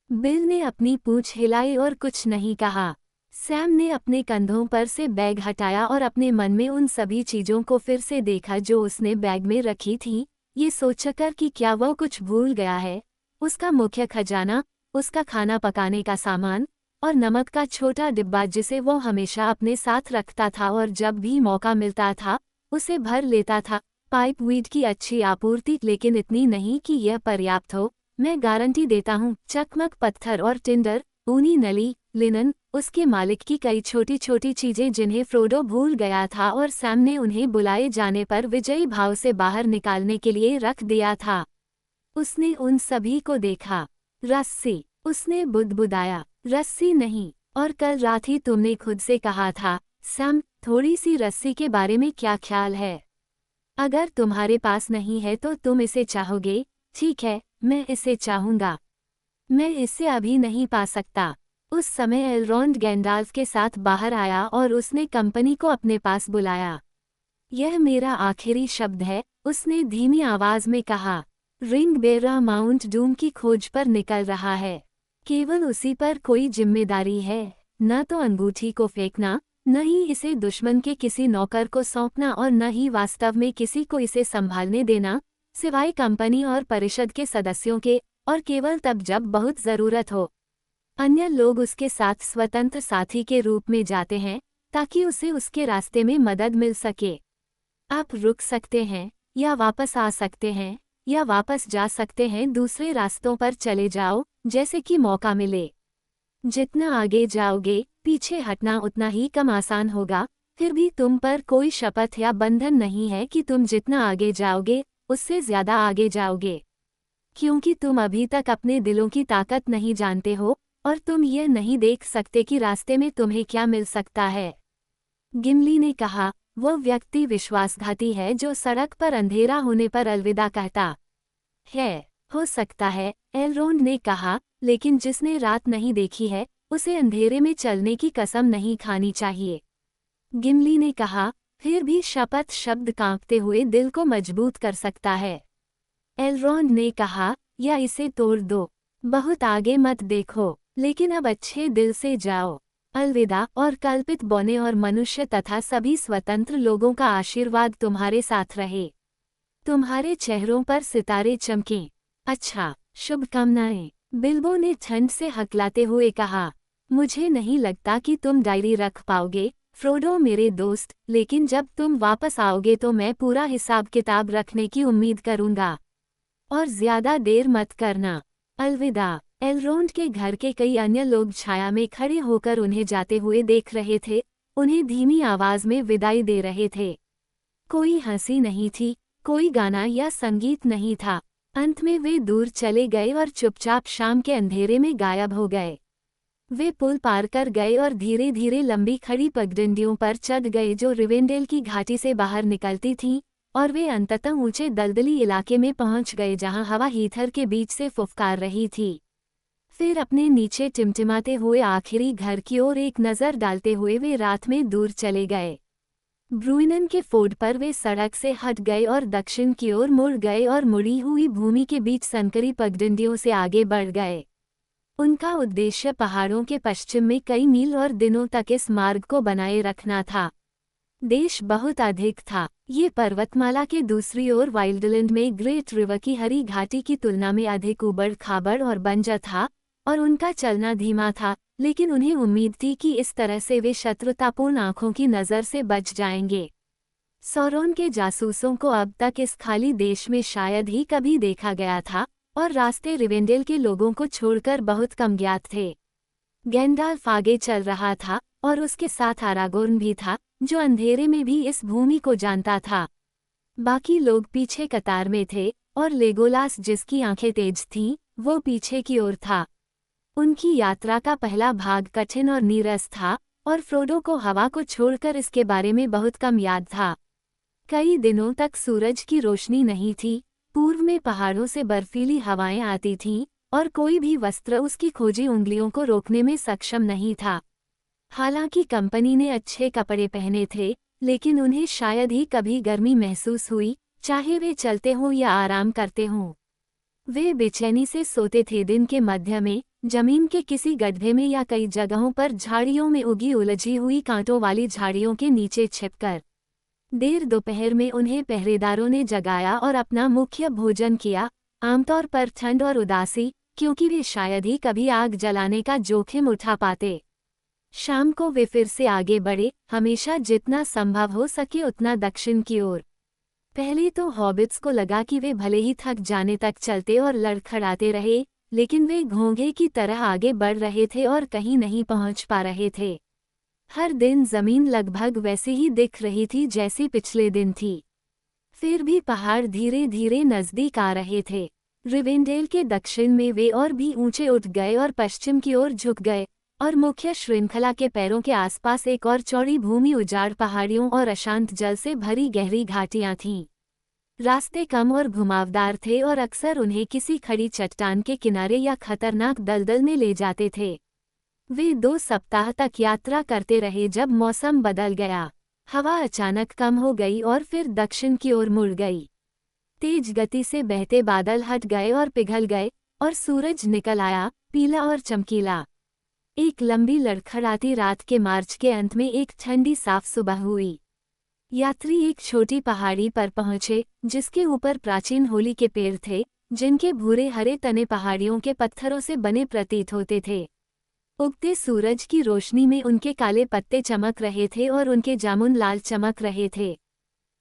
बिल ने अपनी पूंछ हिलाई और कुछ नहीं कहा। सैम ने अपने कंधों पर से बैग हटाया और अपने मन में उन सभी चीजों को फिर से देखा जो उसने बैग में रखी थी, ये सोचकर कि क्या वह कुछ भूल गया है। उसका मुख्य खजाना, उसका खाना पकाने का सामान और नमक का छोटा डिब्बा जिसे वो हमेशा अपने साथ रखता था और जब भी मौका मिलता था उसे भर लेता था। पाइप वीड की अच्छी आपूर्ति, लेकिन इतनी नहीं कि यह पर्याप्त हो। मैं गारंटी देता हूँ, चकमक पत्थर और टिंडर, ऊनी नली, लिनन, उसके मालिक की कई छोटी छोटी चीजें जिन्हें फ्रोडो भूल गया था और सैम ने उन्हें बुलाए जाने पर विजयी भाव से बाहर निकालने के लिए रख दिया था। उसने उन सभी को देखा। रस्सी, उसने बुदबुदाया, रस्सी नहीं, और कल रात ही तुमने खुद से कहा था, सैम, थोड़ी सी रस्सी के बारे में क्या ख्याल है? अगर तुम्हारे पास नहीं है तो तुम इसे चाहोगे। ठीक है, मैं इसे चाहूंगा। मैं इसे अभी नहीं पा सकता। उस समय एलरोंड गैंडाल्फ के साथ बाहर आया और उसने कंपनी को अपने पास बुलाया। यह मेरा आखिरी शब्द है, उसने धीमी आवाज में कहा। रिंग बेरा माउंट डूम की खोज पर निकल रहा है। केवल उसी पर कोई जिम्मेदारी है, न तो अंगूठी को फेंकना, न ही इसे दुश्मन के किसी नौकर को सौंपना और न ही वास्तव में किसी को इसे संभालने देना, सिवाय कंपनी और परिषद के सदस्यों के, और केवल तब जब बहुत जरूरत हो। अन्य लोग उसके साथ स्वतंत्र साथी के रूप में जाते हैं ताकि उसे उसके रास्ते में मदद मिल सके। आप रुक सकते हैं या वापस आ सकते हैं या वापस जा सकते हैं, दूसरे रास्तों पर चले जाओ जैसे कि मौका मिले। जितना आगे जाओगे, पीछे हटना उतना ही कम आसान होगा। फिर भी तुम पर कोई शपथ या बंधन नहीं है कि तुम जितना आगे जाओगे उससे ज्यादा आगे जाओगे, क्योंकि तुम अभी तक अपने दिलों की ताकत नहीं जानते हो और तुम यह नहीं देख सकते कि रास्ते में तुम्हें क्या मिल सकता है। गिमली ने कहा, वह व्यक्ति विश्वासघाती है जो सड़क पर अंधेरा होने पर अलविदा कहता है। हो सकता है, एलरोंड ने कहा, लेकिन जिसने रात नहीं देखी है उसे अंधेरे में चलने की कसम नहीं खानी चाहिए। गिमली ने कहा, फिर भी शपथ शब्द कांपते हुए दिल को मजबूत कर सकता है। एलरोंड ने कहा, या इसे तोड़ दो, बहुत आगे मत देखो, लेकिन अब अच्छे दिल से जाओ। अलविदा, और कल्पित बौने और मनुष्य तथा सभी स्वतंत्र लोगों का आशीर्वाद तुम्हारे साथ रहे। तुम्हारे चेहरों पर सितारे चमकें। अच्छा, शुभकामनाएं। बिल्बो ने ठंड से हकलाते हुए कहा। मुझे नहीं लगता कि तुम डायरी रख पाओगे, फ्रोडो मेरे दोस्त, लेकिन जब तुम वापस आओगे तो मैं पूरा हिसाब किताब रखने की उम्मीद करूंगा। और ज्यादा देर मत करना। अलविदा। एलरोंड के घर के कई अन्य लोग छाया में खड़े होकर उन्हें जाते हुए देख रहे थे, उन्हें धीमी आवाज में विदाई दे रहे थे। कोई हंसी नहीं थी, कोई गाना या संगीत नहीं था। अंत में वे दूर चले गए और चुपचाप शाम के अंधेरे में गायब हो गए। वे पुल पार कर गए और धीरे धीरे लंबी खड़ी पगडंडियों पर चढ़ गए जो रिवेंडेल की घाटी से बाहर निकलती थीं, और वे अंततः ऊंचे दलदली इलाके में पहुंच गए जहां हवा हीथर के बीच से फुफकार रही थी। फिर अपने नीचे टिमटिमाते हुए आखिरी घर की ओर एक नज़र डालते हुए वे रात में दूर चले गए। ब्रुइनन के फोर्ड पर वे सड़क से हट गए और दक्षिण की ओर मुड़ गए और मुड़ी हुई भूमि के बीच संकरी पगडंडियों से आगे बढ़ गए। उनका उद्देश्य पहाड़ों के पश्चिम में कई मील और दिनों तक इस मार्ग को बनाए रखना था। देश बहुत अधिक था। ये पर्वतमाला के दूसरी ओर वाइल्डलैंड में ग्रेट रिवर की हरी घाटी की तुलना में अधिक उबड़ खाबड़ और बंजर था, और उनका चलना धीमा था, लेकिन उन्हें उम्मीद थी कि इस तरह से वे शत्रुतापूर्ण आंखों की नज़र से बच जाएंगे। सौरोन के जासूसों को अब तक इस खाली देश में शायद ही कभी देखा गया था, और रास्ते रिवेंडेल के लोगों को छोड़कर बहुत कम ज्ञात थे। गैंडाल्फ आगे चल रहा था, और उसके साथ आरागोर्न भी था, जो अंधेरे में भी इस भूमि को जानता था। बाकी लोग पीछे कतार में थे, और लेगोलास जिसकी आंखें तेज थीं, वो पीछे की ओर था। उनकी यात्रा का पहला भाग कठिन और नीरस था, और फ्रोडो को हवा को छोड़कर इसके बारे में बहुत कम याद था। कई दिनों तक सूरज की रोशनी नहीं थी, पूर्व में पहाड़ों से बर्फीली हवाएं आती थीं, और कोई भी वस्त्र उसकी खोजी उंगलियों को रोकने में सक्षम नहीं था। हालांकि कंपनी ने अच्छे कपड़े पहने थे, लेकिन उन्हें शायद ही कभी गर्मी महसूस हुई, चाहे वे चलते हों या आराम करते हों। वे बेचैनी से सोते थे दिन के मध्य में, जमीन के किसी गड्ढे में या कई जगहों पर झाड़ियों में उगी उलझी हुई कांटों वाली झाड़ियों के नीचे छिपकर। देर दोपहर में उन्हें पहरेदारों ने जगाया और अपना मुख्य भोजन किया, आमतौर पर ठंड और उदासी, क्योंकि वे शायद ही कभी आग जलाने का जोखिम उठा पाते। शाम को वे फिर से आगे बढ़े, हमेशा जितना संभव हो सके उतना दक्षिण की ओर। पहले तो हॉबिट्स को लगा कि वे भले ही थक जाने तक चलते और लड़खड़ाते रहे, लेकिन वे घोंघे की तरह आगे बढ़ रहे थे और कहीं नहीं पहुंच पा रहे थे। हर दिन जमीन लगभग वैसी ही दिख रही थी जैसी पिछले दिन थी। फिर भी पहाड़ धीरे धीरे नजदीक आ रहे थे। रिवेंडेल के दक्षिण में वे और भी ऊंचे उठ गए और पश्चिम की ओर झुक गए, और मुख्य श्रृंखला के पैरों के आसपास एक और चौड़ी भूमि उजाड़ पहाड़ियों और अशांत जल से भरी गहरी घाटियां थीं। रास्ते कम और घुमावदार थे और अक्सर उन्हें किसी खड़ी चट्टान के किनारे या खतरनाक दलदल में ले जाते थे। वे 2 सप्ताह तक यात्रा करते रहे जब मौसम बदल गया। हवा अचानक कम हो गई और फिर दक्षिण की ओर मुड़ गई। तेज गति से बहते बादल हट गए और पिघल गए, और सूरज निकल आया, पीला और चमकीला। एक लंबी लड़खड़ाती रात के मार्च के अंत में एक ठंडी साफ सुबह हुई। यात्री एक छोटी पहाड़ी पर पहुंचे, जिसके ऊपर प्राचीन होली के पेड़ थे, जिनके भूरे हरे तने पहाड़ियों के पत्थरों से बने प्रतीत होते थे। उगते सूरज की रोशनी में उनके काले पत्ते चमक रहे थे और उनके जामुन लाल चमक रहे थे।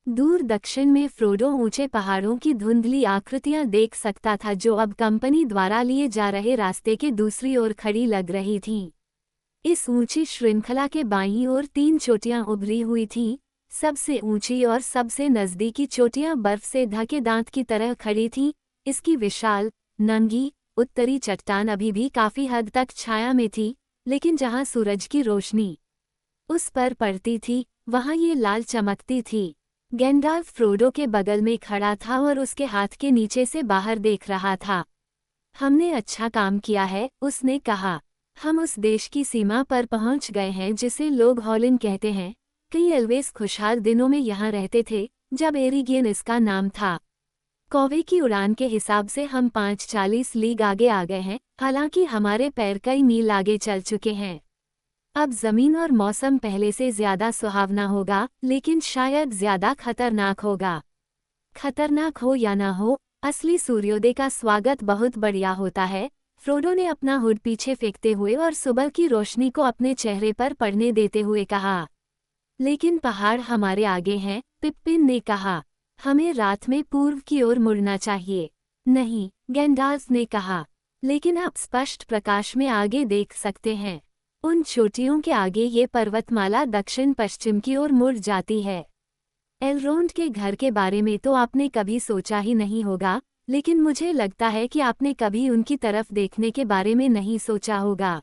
दूर दक्षिण में फ्रोडो ऊंचे पहाड़ों की धुंधली आकृतियां देख सकता था जो अब कंपनी द्वारा लिए जा रहे रास्ते के दूसरी ओर खड़ी लग रही थीं। इस ऊंची श्रृंखला के बाईं ओर 3 चोटियां उभरी हुई थीं। सबसे ऊंची और सबसे नजदीकी चोटियां बर्फ से ढके दांत की तरह खड़ी थीं। इसकी विशाल, नंगी, उत्तरी चट्टान अभी भी काफी हद तक छाया में थी, लेकिन जहां सूरज की रोशनी उस पर पड़ती थी, वहां ये लाल चमकती थी। गैंडाल्फ फ्रोडो के बगल में खड़ा था और उसके हाथ के नीचे से बाहर देख रहा था। हमने अच्छा काम किया है, उसने कहा। हम उस देश की सीमा पर पहुंच गए हैं जिसे लोग हॉलिन कहते हैं। कई एल्वेस खुशहाल दिनों में यहाँ रहते थे, जब एरिगियन इसका नाम था। कौवे की उड़ान के हिसाब से हम 45 लीग आगे आ गए हैं, हालांकि हमारे पैर कई मील आगे चल चुके हैं। अब जमीन और मौसम पहले से ज्यादा सुहावना होगा, लेकिन शायद ज्यादा खतरनाक होगा। खतरनाक हो या ना हो, असली सूर्योदय का स्वागत बहुत बढ़िया होता है, फ्रोडो ने अपना हुड पीछे फेंकते हुए और सुबह की रोशनी को अपने चेहरे पर पड़ने देते हुए कहा। लेकिन पहाड़ हमारे आगे हैं, पिप्पिन ने कहा। हमें रात में पूर्व की ओर मुड़ना चाहिए। नहीं, गैंडाल्फ ने कहा। लेकिन आप स्पष्ट प्रकाश में आगे देख सकते हैं। उन चोटियों के आगे ये पर्वतमाला दक्षिण पश्चिम की ओर मुड़ जाती है। एलरोंड के घर के बारे में तो आपने कभी सोचा ही नहीं होगा, लेकिन मुझे लगता है कि आपने कभी उनकी तरफ देखने के बारे में नहीं सोचा होगा।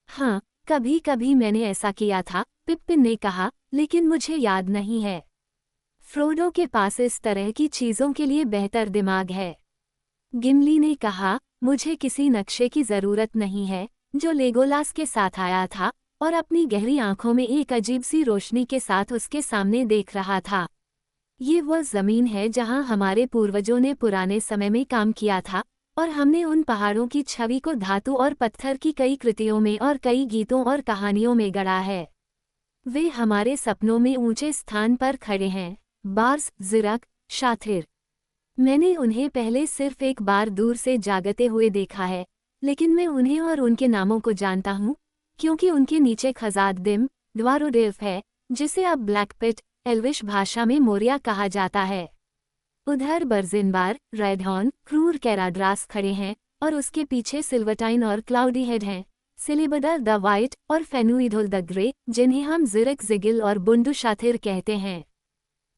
हाँ, कभी कभी मैंने ऐसा किया था, पिप्पिन ने कहा, लेकिन मुझे याद नहीं है। फ्रोडो के पास इस तरह की चीजों के लिए बेहतर दिमाग है। गिमली ने कहा, मुझे किसी नक्शे की जरूरत नहीं है, जो लेगोलास के साथ आया था और अपनी गहरी आंखों में एक अजीब सी रोशनी के साथ उसके सामने देख रहा था। ये वह जमीन है जहां हमारे पूर्वजों ने पुराने समय में काम किया था, और हमने उन पहाड़ों की छवि को धातु और पत्थर की कई कृतियों में और कई गीतों और कहानियों में गढ़ा है। वे हमारे सपनों में ऊंचे स्थान पर खड़े हैं, बार्स, जिरक, शाथिर। मैंने उन्हें पहले सिर्फ एक बार दूर से जागते हुए देखा है, लेकिन मैं उन्हें और उनके नामों को जानता हूँ, क्योंकि उनके नीचे खजाद-दिम, ड्वारोडेल्फ है, जिसे अब ब्लैकपिट, एल्विश भाषा में मोरिया कहा जाता है। उधर बर्जिनबार, रेडहॉर्न, क्रूर कैराड्रास खड़े हैं, और उसके पीछे सिल्वरटाइन और क्लाउडी हेड हैं, सिलिबडर द वाइट और फेनुइडोल द ग्रे, जिन्हें हम जिरक जिगिल और बुंडू शाथिर कहते हैं।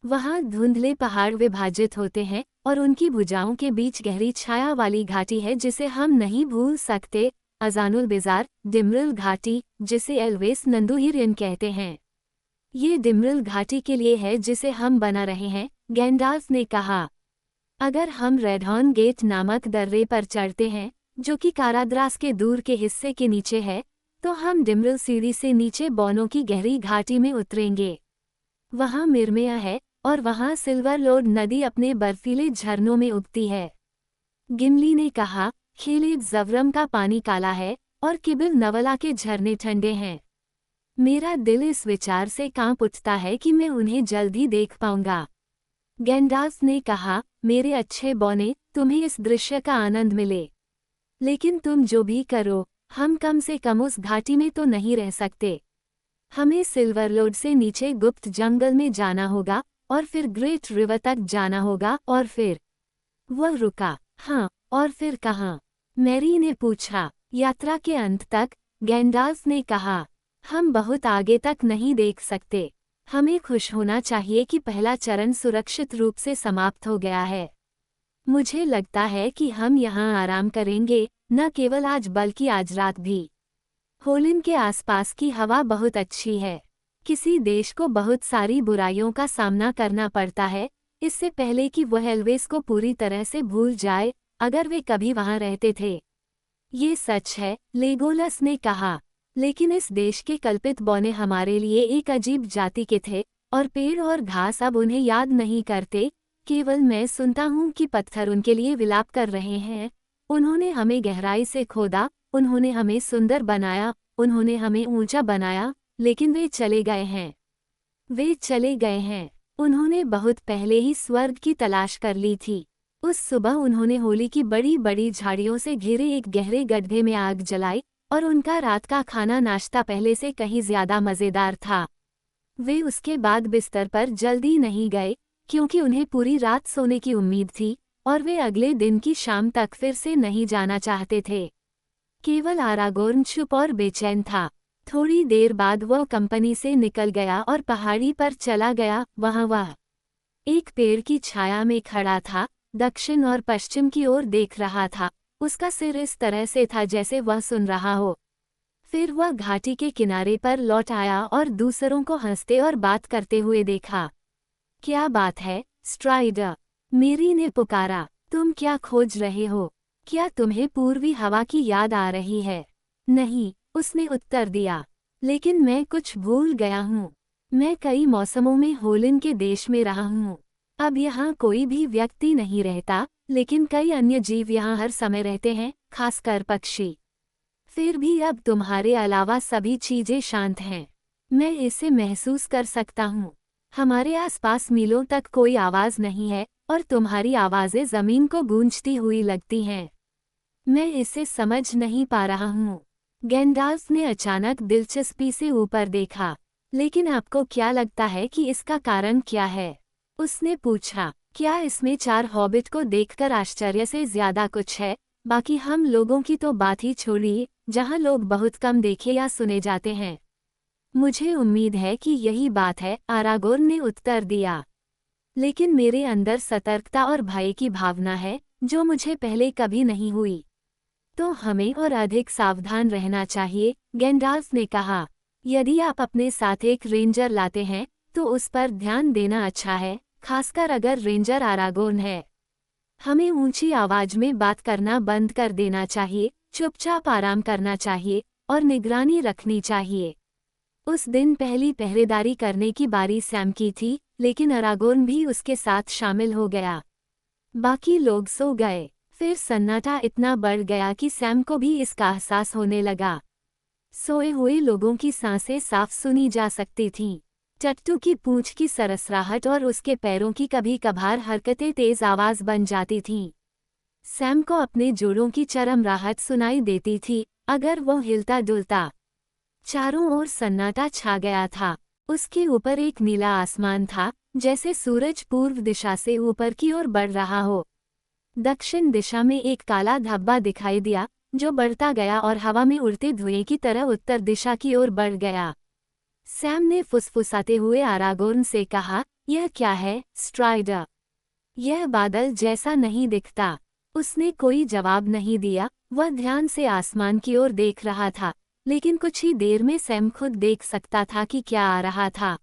वहाँ धुंधले पहाड़ विभाजित होते हैं, और उनकी भुजाओं के बीच गहरी छाया वाली घाटी है जिसे हम नहीं भूल सकते, अजानुल बिजार, डिमरल घाटी, जिसे एल्वेस नंदुहिरियन कहते हैं। ये डिमरल घाटी के लिए है जिसे हम बना रहे हैं, गैंडाल्फ ने कहा। अगर हम रेडहॉर्न गेट नामक दर्रे पर चढ़ते हैं, जो कि काराद्रास के दूर के हिस्से के नीचे है, तो हम डिमरल सीढ़ी से नीचे बौनों की गहरी घाटी में उतरेंगे। वहाँ मिर्मेया है, और वहाँ सिल्वर लोड नदी अपने बर्फीले झरनों में उगती है। गिमली ने कहा, खीलीब जवरम का पानी काला है, और किबिल नवला के झरने ठंडे हैं। मेरा दिल इस विचार से कांप उठता है कि मैं उन्हें जल्द ही देख पाऊंगा। गैंडाल्फ ने कहा, मेरे अच्छे बौने, तुम्हें इस दृश्य का आनंद मिले। लेकिन तुम जो भी करो, हम कम से कम उस घाटी में तो नहीं रह सकते। हमें सिल्वरलोड से नीचे गुप्त जंगल में जाना होगा, और फिर ग्रेट रिवर तक जाना होगा, और फिर। वह रुका। हाँ, और फिर कहाँ? मैरी ने पूछा। यात्रा के अंत तक, गैंडाल्फ ने कहा। हम बहुत आगे तक नहीं देख सकते। हमें खुश होना चाहिए कि पहला चरण सुरक्षित रूप से समाप्त हो गया है। मुझे लगता है कि हम यहाँ आराम करेंगे, न केवल आज बल्कि आज रात भी। होलिन के आसपास की हवा बहुत अच्छी है। किसी देश को बहुत सारी बुराइयों का सामना करना पड़ता है, इससे पहले कि वह एल्वेस को पूरी तरह से भूल जाए, अगर वे कभी वहाँ रहते थे। ये सच है, लेगोलस ने कहा। लेकिन इस देश के कल्पित बौने हमारे लिए एक अजीब जाति के थे, और पेड़ और घास अब उन्हें याद नहीं करते, केवल मैं सुनता हूँ कि पत्थर उनके लिए विलाप कर रहे हैं। उन्होंने हमें गहराई से खोदा, उन्होंने हमें सुंदर बनाया, उन्होंने हमें ऊंचा बनाया, लेकिन वे चले गए हैं। वे चले गए हैं। उन्होंने बहुत पहले ही स्वर्ग की तलाश कर ली थी। उस सुबह उन्होंने होली की बड़ी बड़ी झाड़ियों से घिरे एक गहरे गड्ढे में आग जलाई, और उनका रात का खाना नाश्ता पहले से कहीं ज्यादा मजेदार था। वे उसके बाद बिस्तर पर जल्दी नहीं गए, क्योंकि उन्हें पूरी रात सोने की उम्मीद थी, और वे अगले दिन की शाम तक फिर से नहीं जाना चाहते थे। केवल आरागोर्न चुप और बेचैन था। थोड़ी देर बाद वह कंपनी से निकल गया और पहाड़ी पर चला गया। वहाँ वह एक पेड़ की छाया में खड़ा था, दक्षिण और पश्चिम की ओर देख रहा था। उसका सिर इस तरह से था जैसे वह सुन रहा हो। फिर वह घाटी के किनारे पर लौट आया और दूसरों को हंसते और बात करते हुए देखा। क्या बात है, स्ट्राइडर? मेरी ने पुकारा। तुम क्या खोज रहे हो? क्या तुम्हें पूर्वी हवा की याद आ रही है? नहीं, उसने उत्तर दिया। लेकिन मैं कुछ भूल गया हूँ। मैं कई मौसमों में होलिन के देश में रहा हूँ। अब यहाँ कोई भी व्यक्ति नहीं रहता, लेकिन कई अन्य जीव यहाँ हर समय रहते हैं, खासकर पक्षी। फिर भी अब तुम्हारे अलावा सभी चीजें शांत हैं। मैं इसे महसूस कर सकता हूँ। हमारे आसपास मीलों तक कोई आवाज नहीं है, और तुम्हारी आवाज़ें ज़मीन को गूंजती हुई लगती हैं। मैं इसे समझ नहीं पा रहा हूँ। गैंडाल्फ ने अचानक दिलचस्पी से ऊपर देखा। लेकिन आपको क्या लगता है कि इसका कारण क्या है? उसने पूछा। क्या इसमें 4 हॉबिट को देखकर आश्चर्य से ज्यादा कुछ है? बाकी हम लोगों की तो बात ही छोड़िए, जहाँ लोग बहुत कम देखे या सुने जाते हैं। मुझे उम्मीद है कि यही बात है, आरागोर्न ने उत्तर दिया। लेकिन मेरे अंदर सतर्कता और भय की भावना है, जो मुझे पहले कभी नहीं हुई। तो हमें और अधिक सावधान रहना चाहिए, गैंडाल्फ ने कहा। यदि आप अपने साथ एक रेंजर लाते हैं, तो उस पर ध्यान देना अच्छा है, खासकर अगर रेंजर आरागोर्न है। हमें ऊंची आवाज में बात करना बंद कर देना चाहिए, चुपचाप आराम करना चाहिए और निगरानी रखनी चाहिए। उस दिन पहली पहरेदारी करने की बारी सैम की थी, लेकिन आरागोर्न भी उसके साथ शामिल हो गया। बाकी लोग सो गए। फिर सन्नाटा इतना बढ़ गया कि सैम को भी इसका एहसास होने लगा। सोए हुए लोगों की सांसें साफ सुनी जा सकती थीं। टट्टू की पूंछ की सरसराहट और उसके पैरों की कभी कभार हरकतें तेज आवाज बन जाती थीं। सैम को अपने जोड़ों की चरम राहत सुनाई देती थी, अगर वो हिलता डुलता। चारों ओर सन्नाटा छा गया था। उसके ऊपर एक नीला आसमान था, जैसे सूरज पूर्व दिशा से ऊपर की ओर बढ़ रहा हो। दक्षिण दिशा में एक काला धब्बा दिखाई दिया, जो बढ़ता गया और हवा में उड़ते धुएं की तरह उत्तर दिशा की ओर बढ़ गया। सैम ने फुसफुसाते हुए आरागोर्न से कहा, यह क्या है, स्ट्राइडर? यह बादल जैसा नहीं दिखता। उसने कोई जवाब नहीं दिया, वह ध्यान से आसमान की ओर देख रहा था, लेकिन कुछ ही देर में सैम खुद देख सकता था कि क्या आ रहा था।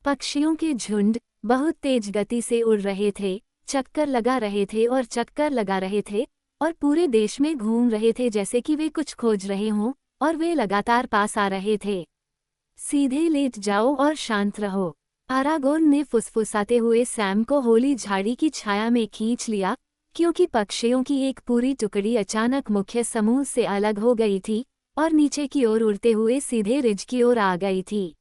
पक्षियों के झुंड बहुत तेज गति से उड़ रहे थे, चक्कर लगा रहे थे और चक्कर लगा रहे थे, और पूरे देश में घूम रहे थे जैसे कि वे कुछ खोज रहे हों, और वे लगातार पास आ रहे थे। सीधे लेट जाओ और शांत रहो, आरागोर्न ने फुसफुसाते हुए सैम को होली झाड़ी की छाया में खींच लिया, क्योंकि पक्षियों की एक पूरी टुकड़ी अचानक मुख्य समूह से अलग हो गई थी और नीचे की ओर उड़ते हुए सीधे रिज की ओर आ गई थी।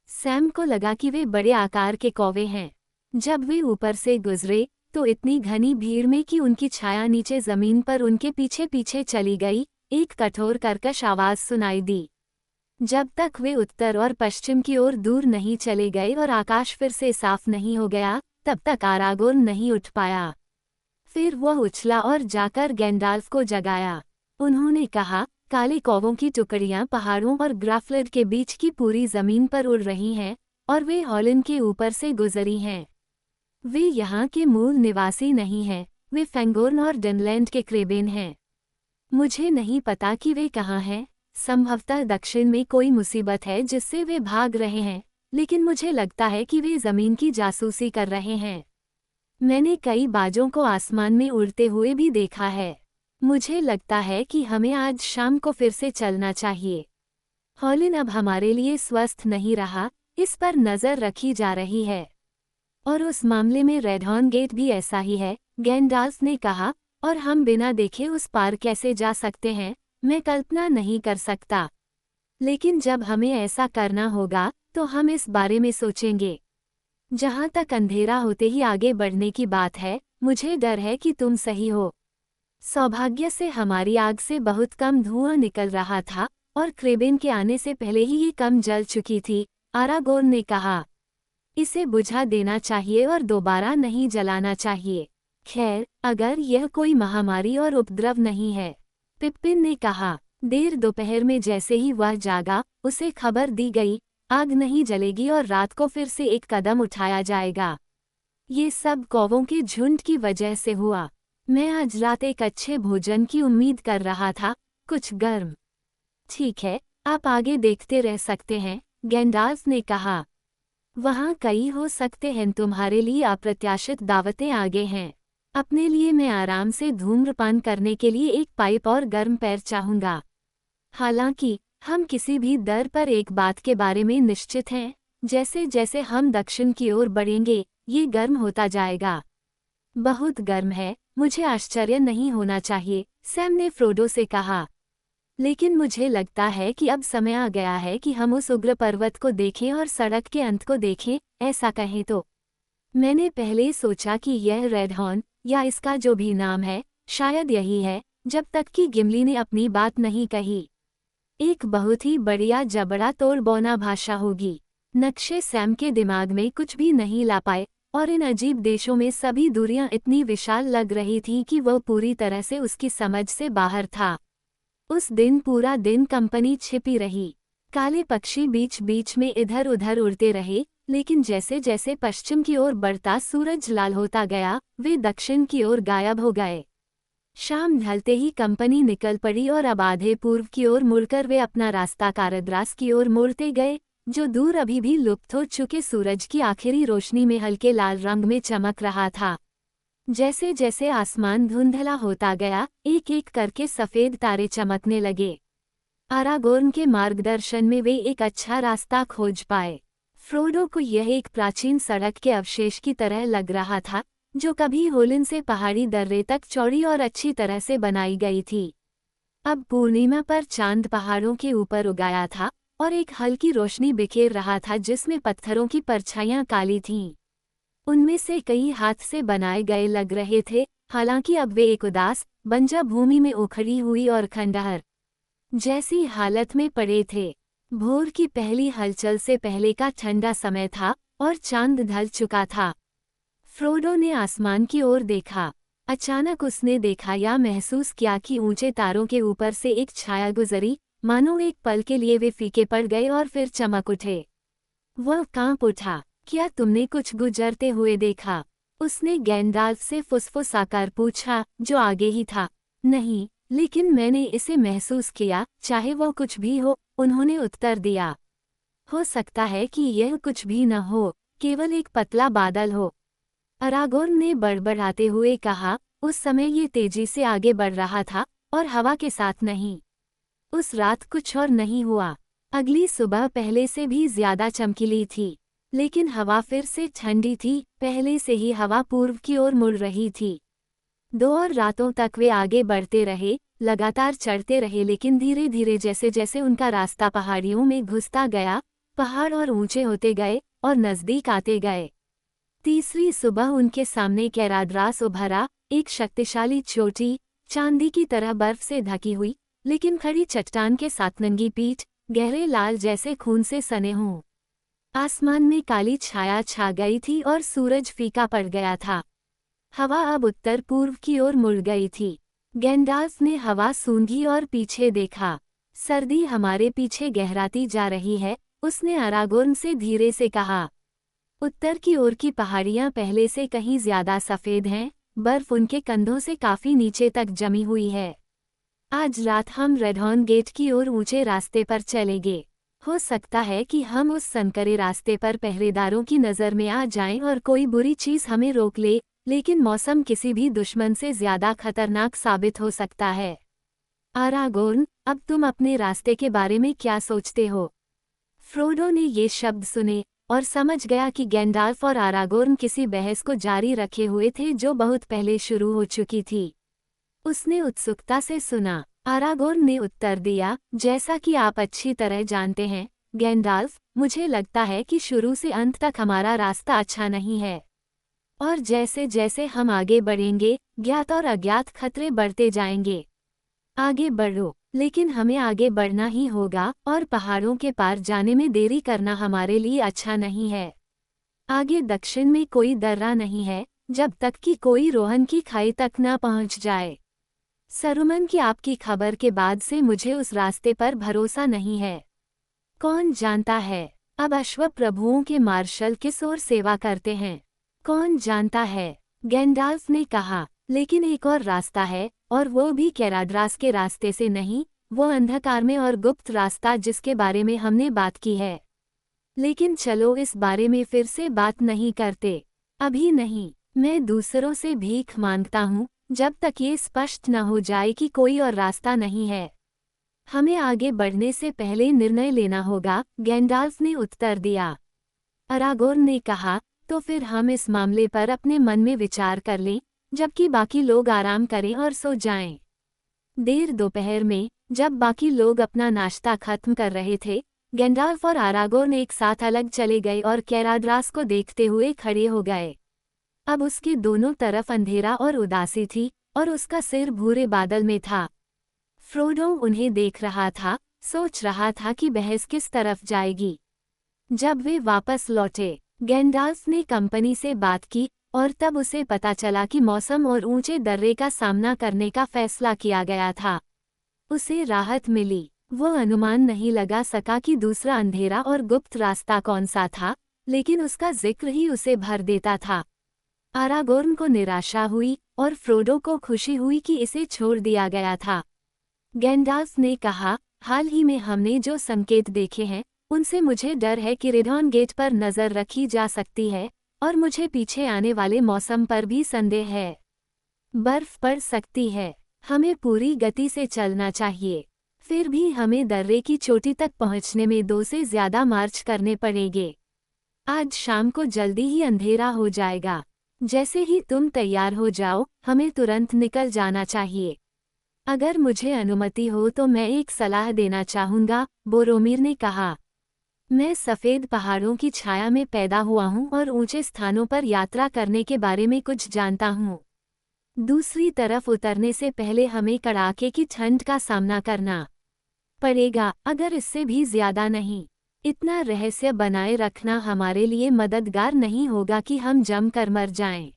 सैम को लगा कि वे बड़े आकार के कौवे हैं। जब वे ऊपर से गुजरे, तो इतनी घनी भीड़ में कि उनकी छाया नीचे जमीन पर उनके पीछे पीछे चली गई। एक कठोर कर्कश आवाज सुनाई दी। जब तक वे उत्तर और पश्चिम की ओर दूर नहीं चले गए और आकाश फिर से साफ नहीं हो गया, तब तक आरागोर्न नहीं उठ पाया। फिर वह उछला और जाकर गैंडाल्फ को जगाया। उन्होंने कहा, काले कौवों की टुकड़ियां पहाड़ों और ग्राफलेड के बीच की पूरी जमीन पर उड़ रही हैं, और वे हॉलिन के ऊपर से गुजरी हैं। वे यहाँ के मूल निवासी नहीं हैं, वे फेंगोर्न और डेनलैंड के क्रेबेन हैं। मुझे नहीं पता कि वे कहाँ हैं, संभवतः दक्षिण में कोई मुसीबत है जिससे वे भाग रहे हैं, लेकिन मुझे लगता है कि वे जमीन की जासूसी कर रहे हैं। मैंने कई बाजों को आसमान में उड़ते हुए भी देखा है। मुझे लगता है कि हमें आज शाम को फिर से चलना चाहिए। हॉलिन अब हमारे लिए स्वस्थ नहीं रहा, इस पर नजर रखी जा रही है। और उस मामले में रेडहॉर्न गेट भी ऐसा ही है, गैंडाल्फ ने कहा, और हम बिना देखे उस पार कैसे जा सकते हैं, मैं कल्पना नहीं कर सकता। लेकिन जब हमें ऐसा करना होगा, तो हम इस बारे में सोचेंगे। जहाँ तक अंधेरा होते ही आगे बढ़ने की बात है, मुझे डर है कि तुम सही हो। सौभाग्य से हमारी आग से बहुत कम धुआं निकल रहा था, और क्रेबेन के आने से पहले ही ये कम जल चुकी थी, आरागोर्न ने कहा। इसे बुझा देना चाहिए और दोबारा नहीं जलाना चाहिए। खैर, अगर यह कोई महामारी और उपद्रव नहीं है, पिप्पिन ने कहा। देर दोपहर में जैसे ही वह जागा, उसे खबर दी गई, आग नहीं जलेगी और रात को फिर से एक कदम उठाया जाएगा। ये सब कौवों के झुंड की वजह से हुआ। मैं आज रात एक अच्छे भोजन की उम्मीद कर रहा था, कुछ गर्म। ठीक है, आप आगे देखते रह सकते हैं, गैंडाल्फ ने कहा। वहाँ कई हो सकते हैं, तुम्हारे लिए अप्रत्याशित दावतें आगे हैं। अपने लिए मैं आराम से धूम्रपान करने के लिए एक पाइप और गर्म पैर चाहूँगा। हालांकि हम किसी भी दर पर एक बात के बारे में निश्चित हैं, जैसे जैसे हम दक्षिण की ओर बढ़ेंगे, ये गर्म होता जाएगा। बहुत गर्म है, मुझे आश्चर्य नहीं होना चाहिए, सैम ने फ्रोडो से कहा। लेकिन मुझे लगता है कि अब समय आ गया है कि हम उस उग्र पर्वत को देखें और सड़क के अंत को देखें, ऐसा कहें तो। मैंने पहले सोचा कि यह रेडहॉर्न या इसका जो भी नाम है शायद यही है, जब तक कि गिमली ने अपनी बात नहीं कही। एक बहुत ही बढ़िया जबड़ा तोड़ बौना भाषा होगी। नक्शे सैम के दिमाग में कुछ भी नहीं ला पाए और इन अजीब देशों में सभी दूरियां इतनी विशाल लग रही थीं कि वह पूरी तरह से उसकी समझ से बाहर था। उस दिन पूरा दिन कंपनी छिपी रही। काले पक्षी बीच बीच में इधर उधर उड़ते रहे, लेकिन जैसे जैसे पश्चिम की ओर बढ़ता सूरज लाल होता गया, वे दक्षिण की ओर गायब हो गए। शाम ढलते ही कंपनी निकल पड़ी और अब आधे पूर्व की ओर मुड़कर वे अपना रास्ता कारद्रास की ओर मोड़ते गए, जो दूर अभी भी लुप्त हो चुके सूरज की आखिरी रोशनी में हल्के लाल रंग में चमक रहा था। जैसे जैसे आसमान धुंधला होता गया, एक एक करके सफेद तारे चमकने लगे। आरागोर्न के मार्गदर्शन में वे एक अच्छा रास्ता खोज पाए। फ्रोडो को यह एक प्राचीन सड़क के अवशेष की तरह लग रहा था, जो कभी होलिन से पहाड़ी दर्रे तक चौड़ी और अच्छी तरह से बनाई गई थी। अब पूर्णिमा पर चांद पहाड़ों के ऊपर उगाया था और एक हल्की रोशनी बिखेर रहा था जिसमें पत्थरों की परछाइयां काली थीं। उनमें से कई हाथ से बनाए गए लग रहे थे, हालांकि अब वे एक उदास, बंजर भूमि में उखड़ी हुई और खंडहर जैसी हालत में पड़े थे। भोर की पहली हलचल से पहले का ठंडा समय था और चांद ढल चुका था। फ्रोडो ने आसमान की ओर देखा। अचानक उसने देखा या महसूस किया कि ऊंचे तारों के ऊपर से एक छाया गुजरी, मानो एक पल के लिए वे फीके पड़ गए और फिर चमक उठे। वह कांप उठा। क्या तुमने कुछ गुजरते हुए देखा? उसने गैंडाल्फ से फुसफुसाकर पूछा, जो आगे ही था। नहीं, लेकिन मैंने इसे महसूस किया, चाहे वह कुछ भी हो, उन्होंने उत्तर दिया। हो सकता है कि यह कुछ भी न हो, केवल एक पतला बादल हो, अरागोर्न ने बड़बड़ाते हुए कहा। उस समय ये तेजी से आगे बढ़ रहा था और हवा के साथ नहीं। उस रात कुछ और नहीं हुआ। अगली सुबह पहले से भी ज्यादा चमकीली थी, लेकिन हवा फिर से ठंडी थी। पहले से ही हवा पूर्व की ओर मुड़ रही थी। 2 और रातों तक वे आगे बढ़ते रहे, लगातार चढ़ते रहे, लेकिन धीरे धीरे जैसे जैसे उनका रास्ता पहाड़ियों में घुसता गया, पहाड़ और ऊंचे होते गए और नजदीक आते गए। तीसरी सुबह उनके सामने कैराद्रास उभरा, एक शक्तिशाली चोटी, चांदी की तरह बर्फ से ढकी हुई, लेकिन खड़ी चट्टान के साथ नंगी पीठ, गहरे लाल जैसे खून से सने हों। आसमान में काली छाया छा गई थी और सूरज फीका पड़ गया था। हवा अब उत्तर पूर्व की ओर मुड़ गई थी। गैंडाल्फ ने हवा सूंघी और पीछे देखा। सर्दी हमारे पीछे गहराती जा रही है, उसने अरागोर्न से धीरे से कहा। उत्तर की ओर की पहाड़ियां पहले से कहीं ज्यादा सफेद हैं, बर्फ उनके कंधों से काफी नीचे तक जमी हुई है। आज रात हम रेडहॉर्न गेट की ओर ऊंचे रास्ते पर चलेंगे। हो सकता है कि हम उस संकरे रास्ते पर पहरेदारों की नज़र में आ जाएं और कोई बुरी चीज हमें रोक ले, लेकिन मौसम किसी भी दुश्मन से ज्यादा खतरनाक साबित हो सकता है। आरागोर्न, अब तुम अपने रास्ते के बारे में क्या सोचते हो? फ्रोडो ने ये शब्द सुने और समझ गया कि गैंडाल्फ और आरागोर्न किसी बहस को जारी रखे हुए थे जो बहुत पहले शुरू हो चुकी थी। उसने उत्सुकता से सुना। आरागोर्न ने उत्तर दिया, जैसा कि आप अच्छी तरह जानते हैं गैंडाल्फ, मुझे लगता है कि शुरू से अंत तक हमारा रास्ता अच्छा नहीं है, और जैसे जैसे हम आगे बढ़ेंगे, ज्ञात और अज्ञात खतरे बढ़ते जाएंगे। आगे बढ़ो, लेकिन हमें आगे बढ़ना ही होगा और पहाड़ों के पार जाने में देरी करना हमारे लिए अच्छा नहीं है। आगे दक्षिण में कोई दर्रा नहीं है, जब तक कि कोई रोहन की खाई तक न पहुंच जाए। सरुमन की आपकी खबर के बाद से मुझे उस रास्ते पर भरोसा नहीं है। कौन जानता है, अब अश्व प्रभुओं के मार्शल किस ओर सेवा करते हैं? कौन जानता है, गैंडाल्फ ने कहा। लेकिन एक और रास्ता है, और वो भी कैराद्रास के रास्ते से नहीं, वो अंधकार में और गुप्त रास्ता जिसके बारे में हमने बात की है। लेकिन चलो इस बारे में फिर से बात नहीं करते, अभी नहीं। मैं दूसरों से भीख मांगता हूँ, जब तक ये स्पष्ट न हो जाए कि कोई और रास्ता नहीं है। हमें आगे बढ़ने से पहले निर्णय लेना होगा, गैंडाल्फ ने उत्तर दिया। अरागोर्न ने कहा, तो फिर हम इस मामले पर अपने मन में विचार कर लें, जबकि बाकी लोग आराम करें और सो जाएं। देर दोपहर में, जब बाकी लोग अपना नाश्ता खत्म कर रहे थे, गैंडाल्फ और आरागोर्न एक साथ अलग चले गए और कैराद्रास को देखते हुए खड़े हो गए। अब उसके दोनों तरफ अंधेरा और उदासी थी और उसका सिर भूरे बादल में था। फ्रोडो उन्हें देख रहा था, सोच रहा था कि बहस किस तरफ जाएगी। जब वे वापस लौटे, गैंडाल्फ ने कंपनी से बात की और तब उसे पता चला कि मौसम और ऊंचे दर्रे का सामना करने का फैसला किया गया था। उसे राहत मिली। वो अनुमान नहीं लगा सका कि दूसरा अंधेरा और गुप्त रास्ता कौन सा था, लेकिन उसका जिक्र ही उसे भर देता था। आरागोर्न को निराशा हुई और फ्रोडो को खुशी हुई कि इसे छोड़ दिया गया था। गैंडाल्फ ने कहा, हाल ही में हमने जो संकेत देखे हैं उनसे मुझे डर है कि रिडॉन गेट पर नज़र रखी जा सकती है और मुझे पीछे आने वाले मौसम पर भी संदेह है। बर्फ पड़ सकती है। हमें पूरी गति से चलना चाहिए। फिर भी हमें दर्रे की चोटी तक पहुंचने में 2 से ज़्यादा मार्च करने पड़ेंगे। आज शाम को जल्दी ही अंधेरा हो जाएगा। जैसे ही तुम तैयार हो जाओ, हमें तुरंत निकल जाना चाहिए। अगर मुझे अनुमति हो तो मैं एक सलाह देना चाहूँगा, बोरोमिर ने कहा। मैं सफ़ेद पहाड़ों की छाया में पैदा हुआ हूँ और ऊंचे स्थानों पर यात्रा करने के बारे में कुछ जानता हूँ। दूसरी तरफ उतरने से पहले हमें कड़ाके की ठंड का सामना करना पड़ेगा, अगर इससे भी ज़्यादा नहीं। इतना रहस्य बनाए रखना हमारे लिए मददगार नहीं होगा कि हम जमकर मर जाएं।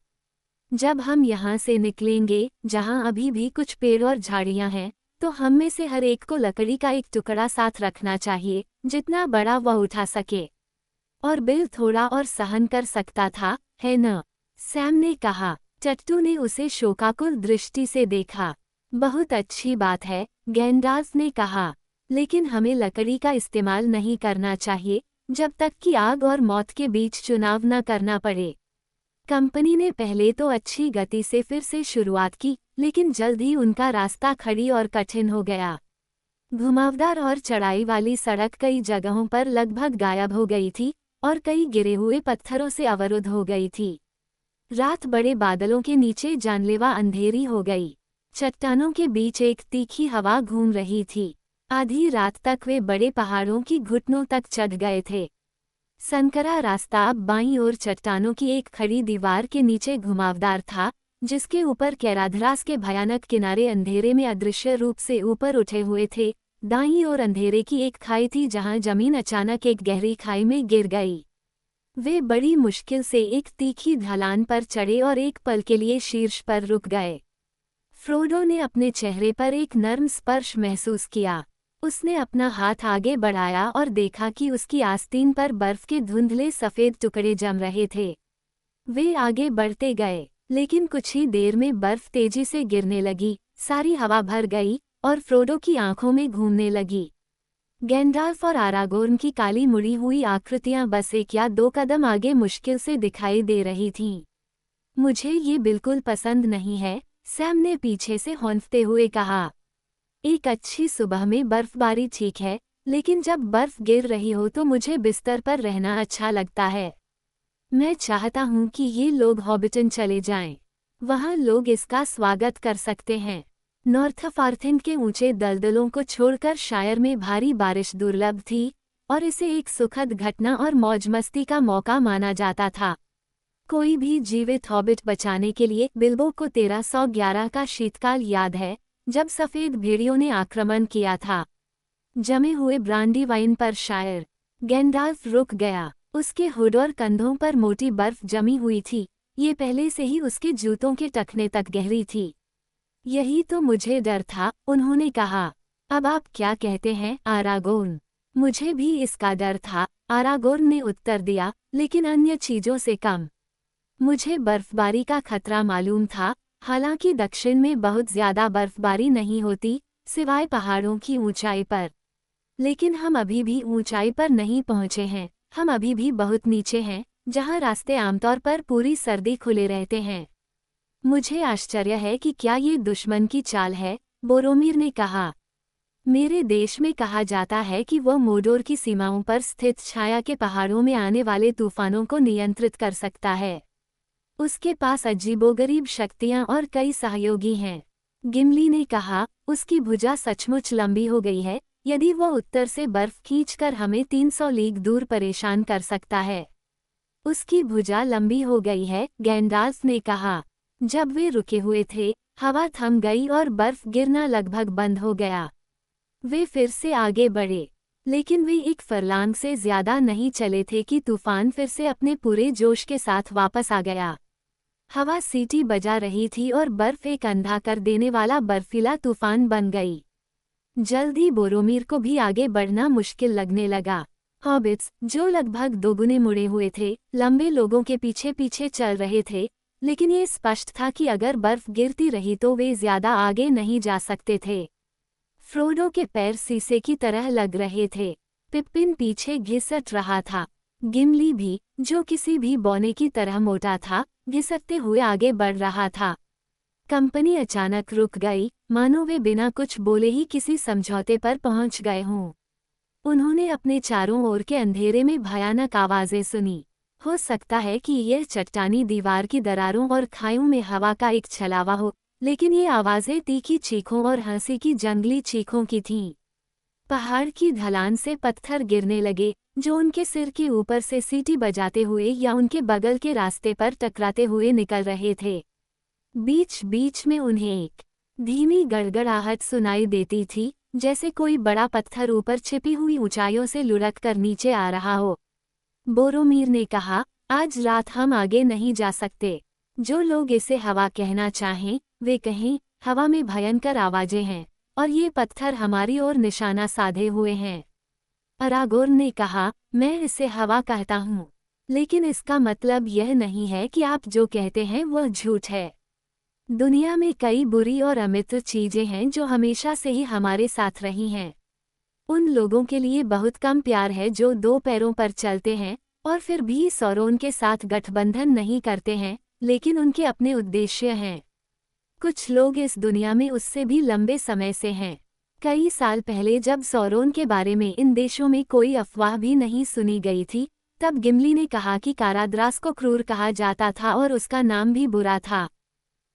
जब हम यहाँ से निकलेंगे, जहाँ अभी भी कुछ पेड़ और झाड़ियाँ हैं, तो हम में से हर एक को लकड़ी का एक टुकड़ा साथ रखना चाहिए, जितना बड़ा वह उठा सके। और बिल थोड़ा और सहन कर सकता था, है न? सैम ने कहा। टट्टू ने उसे शोकाकुल दृष्टि से देखा। बहुत अच्छी बात है, गैंडाल्फ ने कहा, लेकिन हमें लकड़ी का इस्तेमाल नहीं करना चाहिए जब तक कि आग और मौत के बीच चुनाव न करना पड़े। कंपनी ने पहले तो अच्छी गति से फिर से शुरुआत की, लेकिन जल्द ही उनका रास्ता खड़ी और कठिन हो गया। घुमावदार और चढ़ाई वाली सड़क कई जगहों पर लगभग गायब हो गई थी और कई गिरे हुए पत्थरों से अवरुद्ध हो गई थी। रात बड़े बादलों के नीचे जानलेवा अंधेरी हो गई। चट्टानों के बीच एक तीखी हवा घूम रही थी। आधी रात तक वे बड़े पहाड़ों की घुटनों तक चढ़ गए थे। संकरा रास्ता अब बाईं ओर चट्टानों की एक खड़ी दीवार के नीचे घुमावदार था, जिसके ऊपर कैराद्रास के भयानक किनारे अंधेरे में अदृश्य रूप से ऊपर उठे हुए थे। दाईं ओर अंधेरे की एक खाई थी जहां जमीन अचानक एक गहरी खाई में गिर गई। वे बड़ी मुश्किल से एक तीखी ढलान पर चढ़े और एक पल के लिए शीर्ष पर रुक गए। फ्रोडो ने अपने चेहरे पर एक नर्म स्पर्श महसूस किया। उसने अपना हाथ आगे बढ़ाया और देखा कि उसकी आस्तीन पर बर्फ के धुंधले सफ़ेद टुकड़े जम रहे थे। वे आगे बढ़ते गए, लेकिन कुछ ही देर में बर्फ तेजी से गिरने लगी, सारी हवा भर गई और फ्रोडो की आंखों में घूमने लगी। गैंडाल्फ और आरागोर्न की काली मुड़ी हुई आकृतियां बस 1 या 2 कदम आगे मुश्किल से दिखाई दे रही थीं। मुझे ये बिल्कुल पसंद नहीं है, सैम ने पीछे से हौंफते हुए कहा। एक अच्छी सुबह में बर्फबारी ठीक है, लेकिन जब बर्फ गिर रही हो तो मुझे बिस्तर पर रहना अच्छा लगता है। मैं चाहता हूँ कि ये लोग हॉबिटन चले जाएं। वहाँ लोग इसका स्वागत कर सकते हैं। नॉर्थफॉर्थिन के ऊंचे दलदलों को छोड़कर शायर में भारी बारिश दुर्लभ थी और इसे एक सुखद घटना और मौज-मस्ती का मौका माना जाता था। कोई भी जीवित हॉबिट बचाने के लिए बिल्बो को 1311 का शीतकाल याद है, जब सफ़ेद भेड़ियों ने आक्रमण किया था। जमे हुए ब्रांडी वाइन पर शायर। गैंडाल्फ रुक गया। उसके हुड और कंधों पर मोटी बर्फ जमी हुई थी, ये पहले से ही उसके जूतों के टखने तक गहरी थी। यही तो मुझे डर था, उन्होंने कहा। अब आप क्या कहते हैं, आरागोर्न? मुझे भी इसका डर था, आरागोर्न ने उत्तर दिया, लेकिन अन्य चीज़ों से कम। मुझे बर्फबारी का खतरा मालूम था, हालांकि दक्षिण में बहुत ज़्यादा बर्फबारी नहीं होती, सिवाय पहाड़ों की ऊंचाई पर। लेकिन हम अभी भी ऊंचाई पर नहीं पहुंचे हैं, हम अभी भी बहुत नीचे हैं, जहां रास्ते आमतौर पर पूरी सर्दी खुले रहते हैं। मुझे आश्चर्य है कि क्या ये दुश्मन की चाल है, बोरोमिर ने कहा। मेरे देश में कहा जाता है कि वह मोडोर की सीमाओं पर स्थित छाया के पहाड़ों में आने वाले तूफानों को नियंत्रित कर सकता है। उसके पास अजीबोगरीब शक्तियां और कई सहयोगी हैं। गिमली ने कहा, उसकी भुजा सचमुच लंबी हो गई है, यदि वो उत्तर से बर्फ खींचकर हमें 300 लीग दूर परेशान कर सकता है। उसकी भुजा लंबी हो गई है, गैंडाल्फ ने कहा। जब वे रुके हुए थे, हवा थम गई और बर्फ गिरना लगभग बंद हो गया। वे फिर से आगे बढ़े, लेकिन वे एक फरलांग से ज्यादा नहीं चले थे कि तूफान फिर से अपने पूरे जोश के साथ वापस आ गया। हवा सीटी बजा रही थी और बर्फ एक अंधा कर देने वाला बर्फीला तूफान बन गई। जल्द ही बोरोमीर को भी आगे बढ़ना मुश्किल लगने लगा। हॉबिट्स, जो लगभग दोगुने मुड़े हुए थे, लंबे लोगों के पीछे पीछे चल रहे थे, लेकिन ये स्पष्ट था कि अगर बर्फ गिरती रही तो वे ज्यादा आगे नहीं जा सकते थे। फ्रोडो के पैर शीशे की तरह लग रहे थे। पिप्पिन पीछे घिसट रहा था। गिमली भी, जो किसी भी बौने की तरह मोटा था, घिसटते हुए आगे बढ़ रहा था। कंपनी अचानक रुक गई, मानो वे बिना कुछ बोले ही किसी समझौते पर पहुंच गए हों। उन्होंने अपने चारों ओर के अंधेरे में भयानक आवाजें सुनी। हो सकता है कि यह चट्टानी दीवार की दरारों और खाइयों में हवा का एक छलावा हो, लेकिन ये आवाजें तीखी चीखों और हंसी की जंगली चीखों की थीं। पहाड़ की ढलान से पत्थर गिरने लगे, जो उनके सिर के ऊपर से सीटी बजाते हुए या उनके बगल के रास्ते पर टकराते हुए निकल रहे थे। बीच बीच में उन्हें एक धीमी गड़गड़ाहट सुनाई देती थी, जैसे कोई बड़ा पत्थर ऊपर छिपी हुई ऊंचाइयों से लुढ़क कर नीचे आ रहा हो। बोरोमीर ने कहा, आज रात हम आगे नहीं जा सकते। जो लोग इसे हवा कहना चाहें, वे कहें, हवा में भयंकर आवाजें हैं, और ये पत्थर हमारी ओर निशाना साधे हुए हैं। अरागोर्न ने कहा, मैं इसे हवा कहता हूँ, लेकिन इसका मतलब यह नहीं है कि आप जो कहते हैं वह झूठ है। दुनिया में कई बुरी और अमित्र चीजें हैं जो हमेशा से ही हमारे साथ रही हैं। उन लोगों के लिए बहुत कम प्यार है जो दो पैरों पर चलते हैं और फिर भी सौरोन के साथ गठबंधन नहीं करते हैं, लेकिन उनके अपने उद्देश्य हैं। कुछ लोग इस दुनिया में उससे भी लंबे समय से हैं। कई साल पहले जब सौरोन के बारे में इन देशों में कोई अफवाह भी नहीं सुनी गई थी, तब गिमली ने कहा कि काराद्रास को क्रूर कहा जाता था और उसका नाम भी बुरा था।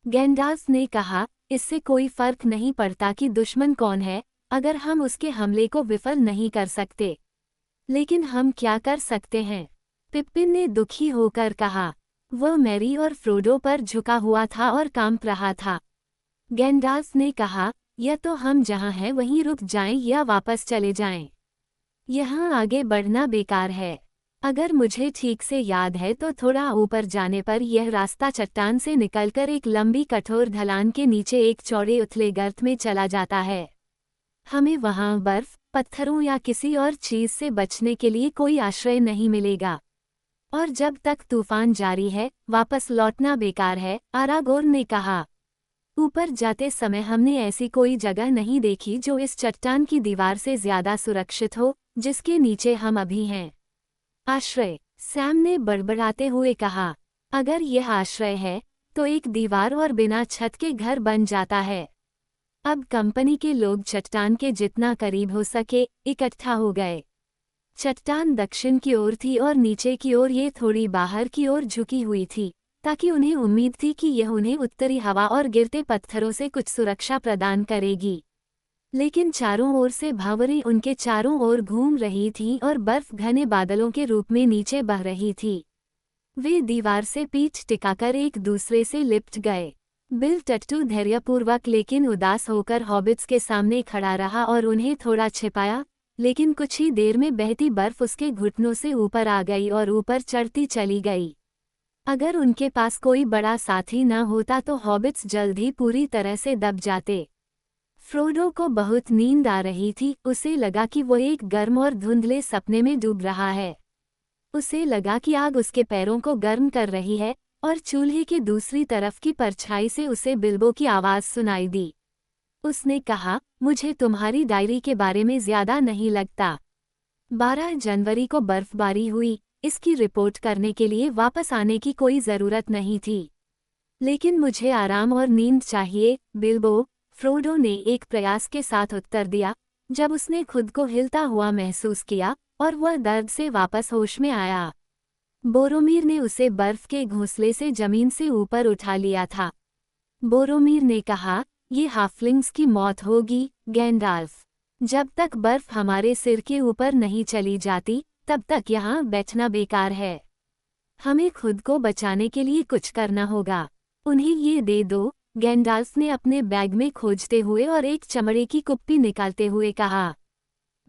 गैंडाल्फ ने कहा, इससे कोई फर्क नहीं पड़ता कि दुश्मन कौन है, अगर हम उसके हमले को विफल नहीं कर सकते। लेकिन हम क्या कर सकते हैं? पिप्पिन ने दुखी होकर कहा। वह मैरी और फ्रोडो पर झुका हुआ था और कांप रहा था। गैंडाल्फ ने कहा, या तो हम जहां हैं वहीं रुक जाएं या वापस चले जाएं। यहाँ आगे बढ़ना बेकार है। अगर मुझे ठीक से याद है तो थोड़ा ऊपर जाने पर यह रास्ता चट्टान से निकलकर एक लंबी कठोर ढलान के नीचे एक चौड़े उथले गर्त में चला जाता है। हमें वहां बर्फ, पत्थरों या किसी और चीज से बचने के लिए कोई आश्रय नहीं मिलेगा। और जब तक तूफान जारी है, वापस लौटना बेकार है, अरागोर्न ने कहा। ऊपर जाते समय हमने ऐसी कोई जगह नहीं देखी जो इस चट्टान की दीवार से ज्यादा सुरक्षित हो, जिसके नीचे हम अभी हैं। आश्रय, सैम ने बड़बड़ाते हुए कहा। अगर यह आश्रय है, तो एक दीवार और बिना छत के घर बन जाता है। अब कंपनी के लोग चट्टान के जितना करीब हो सके, इकट्ठा हो गए। चट्टान दक्षिण की ओर थी और नीचे की ओर ये थोड़ी बाहर की ओर झुकी हुई थी, ताकि उन्हें उम्मीद थी कि यह उन्हें उत्तरी हवा और गिरते पत्थरों से कुछ सुरक्षा प्रदान करेगी। लेकिन चारों ओर से भंवरें उनके चारों ओर घूम रही थीं और बर्फ घने बादलों के रूप में नीचे बह रही थी। वे दीवार से पीठ टिकाकर एक दूसरे से लिपट गए। बिल टट्टू धैर्यपूर्वक लेकिन उदास होकर हॉबिट्स के सामने खड़ा रहा और उन्हें थोड़ा छिपाया, लेकिन कुछ ही देर में बहती बर्फ उसके घुटनों से ऊपर आ गई और ऊपर चढ़ती चली गई। अगर उनके पास कोई बड़ा साथी न होता तो हॉबिट्स जल्द ही पूरी तरह से दब जाते। फ्रोडो को बहुत नींद आ रही थी, उसे लगा कि वो एक गर्म और धुंधले सपने में डूब रहा है। उसे लगा कि आग उसके पैरों को गर्म कर रही है, और चूल्हे के दूसरी तरफ की परछाई से उसे बिल्बो की आवाज़ सुनाई दी। उसने कहा, मुझे तुम्हारी डायरी के बारे में ज्यादा नहीं लगता। 12 जनवरी को बर्फबारी हुई, इसकी रिपोर्ट करने के लिए वापस आने की कोई ज़रूरत नहीं थी। लेकिन मुझे आराम और नींद चाहिए, बिल्बो, फ्रोडो ने एक प्रयास के साथ उत्तर दिया, जब उसने खुद को हिलता हुआ महसूस किया और वह दर्द से वापस होश में आया। बोरोमीर ने उसे बर्फ के घोंसले से जमीन से ऊपर उठा लिया था। बोरोमीर ने कहा, ये हाफलिंग्स की मौत होगी, गैंडाल्फ। जब तक बर्फ हमारे सिर के ऊपर नहीं चली जाती, तब तक यहाँ बैठना बेकार है। हमें खुद को बचाने के लिए कुछ करना होगा। उन्हें ये दे दो, गैंडाल्फ ने अपने बैग में खोजते हुए और एक चमड़े की कुप्पी निकालते हुए कहा।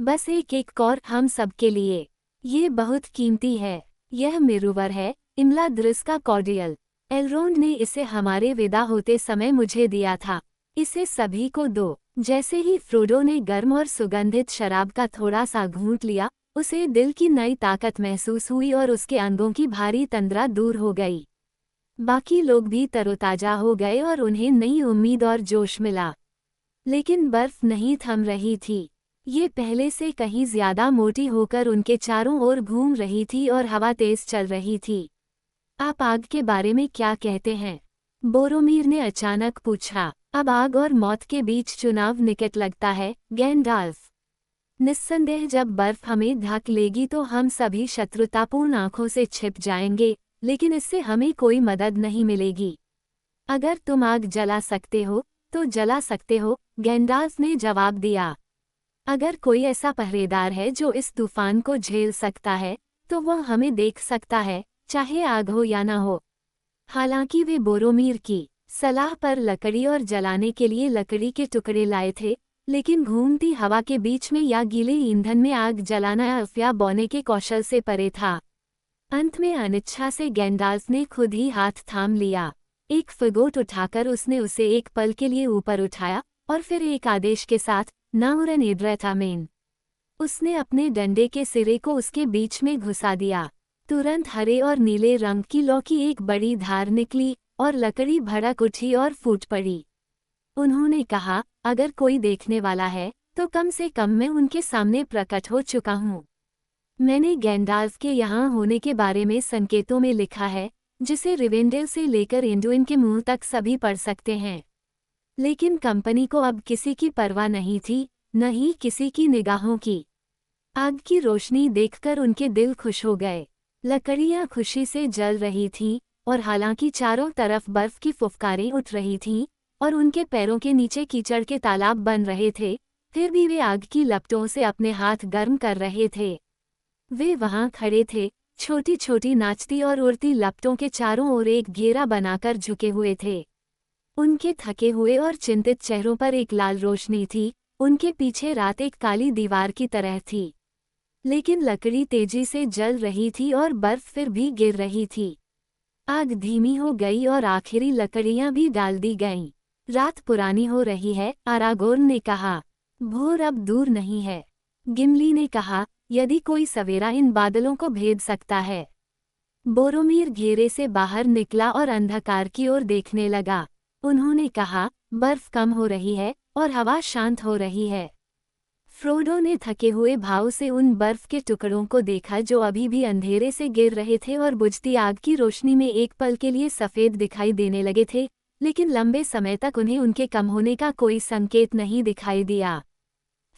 बस एक और हम सबके लिए। ये बहुत कीमती है। यह मिरुवर है, इम्लाद्रिस का कॉर्डियल। एलरोंड ने इसे हमारे विदा होते समय मुझे दिया था। इसे सभी को दो। जैसे ही फ्रोडो ने गर्म और सुगंधित शराब का थोड़ा सा घूंट लिया, उसे दिल की नई ताकत महसूस हुई और उसके अंगों की भारी तंद्रा दूर हो गई। बाकी लोग भी तरोताजा हो गए और उन्हें नई उम्मीद और जोश मिला। लेकिन बर्फ नहीं थम रही थी। ये पहले से कहीं ज्यादा मोटी होकर उनके चारों ओर घूम रही थी और हवा तेज चल रही थी। आप आग के बारे में क्या कहते हैं? बोरोमीर ने अचानक पूछा। अब आग और मौत के बीच चुनाव निकट लगता है, गैंडाल्फ। निस्संदेह जब बर्फ हमें ढक लेगी तो हम सभी शत्रुतापूर्ण आंखों से छिप जाएंगे, लेकिन इससे हमें कोई मदद नहीं मिलेगी। अगर तुम आग जला सकते हो, तो जला सकते हो, गैंडाल्फ ने जवाब दिया। अगर कोई ऐसा पहरेदार है जो इस तूफान को झेल सकता है, तो वह हमें देख सकता है, चाहे आग हो या न हो। हालांकि वे बोरोमीर की सलाह पर लकड़ी और जलाने के लिए लकड़ी के टुकड़े लाए थे, लेकिन घूमती हवा के बीच में या गीले ईंधन में आग जलाना अफवाह बौने के कौशल से परे था। अंत में अनिच्छा से गैंडाल्फ ने खुद ही हाथ थाम लिया। एक फगोट उठाकर उसने उसे एक पल के लिए ऊपर उठाया और फिर एक आदेश के साथ, नाउरन इड्रेटामेन। उसने अपने डंडे के सिरे को उसके बीच में घुसा दिया। तुरंत हरे और नीले रंग की लौ की एक बड़ी धार निकली और लकड़ी भड़क उठी और फूट पड़ी। उन्होंने कहा, अगर कोई देखने वाला है, तो कम से कम मैं उनके सामने प्रकट हो चुका हूँ। मैंने गैंडाल्फ के यहाँ होने के बारे में संकेतों में लिखा है, जिसे रिवेंडेल से लेकर एंडुइन के मुंह तक सभी पढ़ सकते हैं। लेकिन कंपनी को अब किसी की परवाह नहीं थी, न ही किसी की निगाहों की। आग की रोशनी देखकर उनके दिल खुश हो गए। लकड़ियाँ खुशी से जल रही थीं, और हालांकि चारों तरफ बर्फ की फुफकारें उठ रही थीं, और उनके पैरों के नीचे कीचड़ के तालाब बन रहे थे, फिर भी वे आग की लपटों से अपने हाथ गर्म कर रहे थे। वे वहां खड़े थे, छोटी छोटी नाचती और उड़ती लपटों के चारों ओर एक घेरा बनाकर झुके हुए थे। उनके थके हुए और चिंतित चेहरों पर एक लाल रोशनी थी। उनके पीछे रात एक काली दीवार की तरह थी। लेकिन लकड़ी तेजी से जल रही थी और बर्फ फिर भी गिर रही थी। आग धीमी हो गई और आखिरी लकड़ियां भी डाल दी गईं। रात पुरानी हो रही है, आरागोर्न ने कहा। भोर अब दूर नहीं है। गिमली ने कहा, यदि कोई सवेरा इन बादलों को भेद सकता है। बोरोमीर घेरे से बाहर निकला और अंधकार की ओर देखने लगा। उन्होंने कहा, बर्फ कम हो रही है और हवा शांत हो रही है। फ्रोडो ने थके हुए भाव से उन बर्फ के टुकड़ों को देखा जो अभी भी अंधेरे से गिर रहे थे और बुझती आग की रोशनी में एक पल के लिए सफ़ेद दिखाई देने लगे थे, लेकिन लंबे समय तक उन्हें उनके कम होने का कोई संकेत नहीं दिखाई दिया।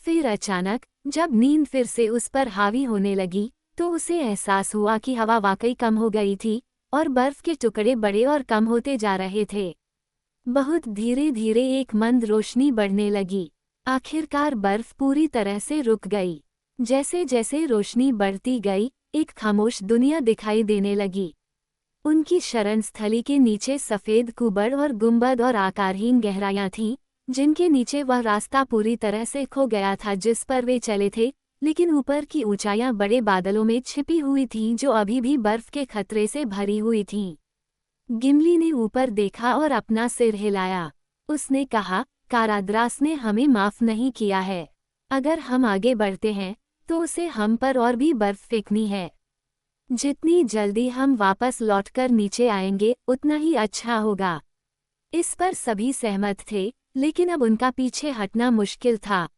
फिर अचानक, जब नींद फिर से उस पर हावी होने लगी, तो उसे एहसास हुआ कि हवा वाकई कम हो गई थी और बर्फ के टुकड़े बड़े और कम होते जा रहे थे। बहुत धीरे धीरे एक मंद रोशनी बढ़ने लगी। आखिरकार बर्फ पूरी तरह से रुक गई। जैसे जैसे रोशनी बढ़ती गई, एक खामोश दुनिया दिखाई देने लगी। उनकी शरण स्थली के नीचे सफ़ेद कुबड़ और गुंबद और आकारहीन गहराइयाँ थीं, जिनके नीचे वह रास्ता पूरी तरह से खो गया था जिस पर वे चले थे, लेकिन ऊपर की ऊंचाइयाँ बड़े बादलों में छिपी हुई थीं जो अभी भी बर्फ के खतरे से भरी हुई थीं। गिमली ने ऊपर देखा और अपना सिर हिलाया। उसने कहा, काराद्रास ने हमें माफ नहीं किया है। अगर हम आगे बढ़ते हैं, तो उसे हम पर और भी बर्फ फेंकनी है। जितनी जल्दी हम वापस लौटकर नीचे आएंगे, उतना ही अच्छा होगा। इस पर सभी सहमत थे, लेकिन अब उनका पीछे हटना मुश्किल था।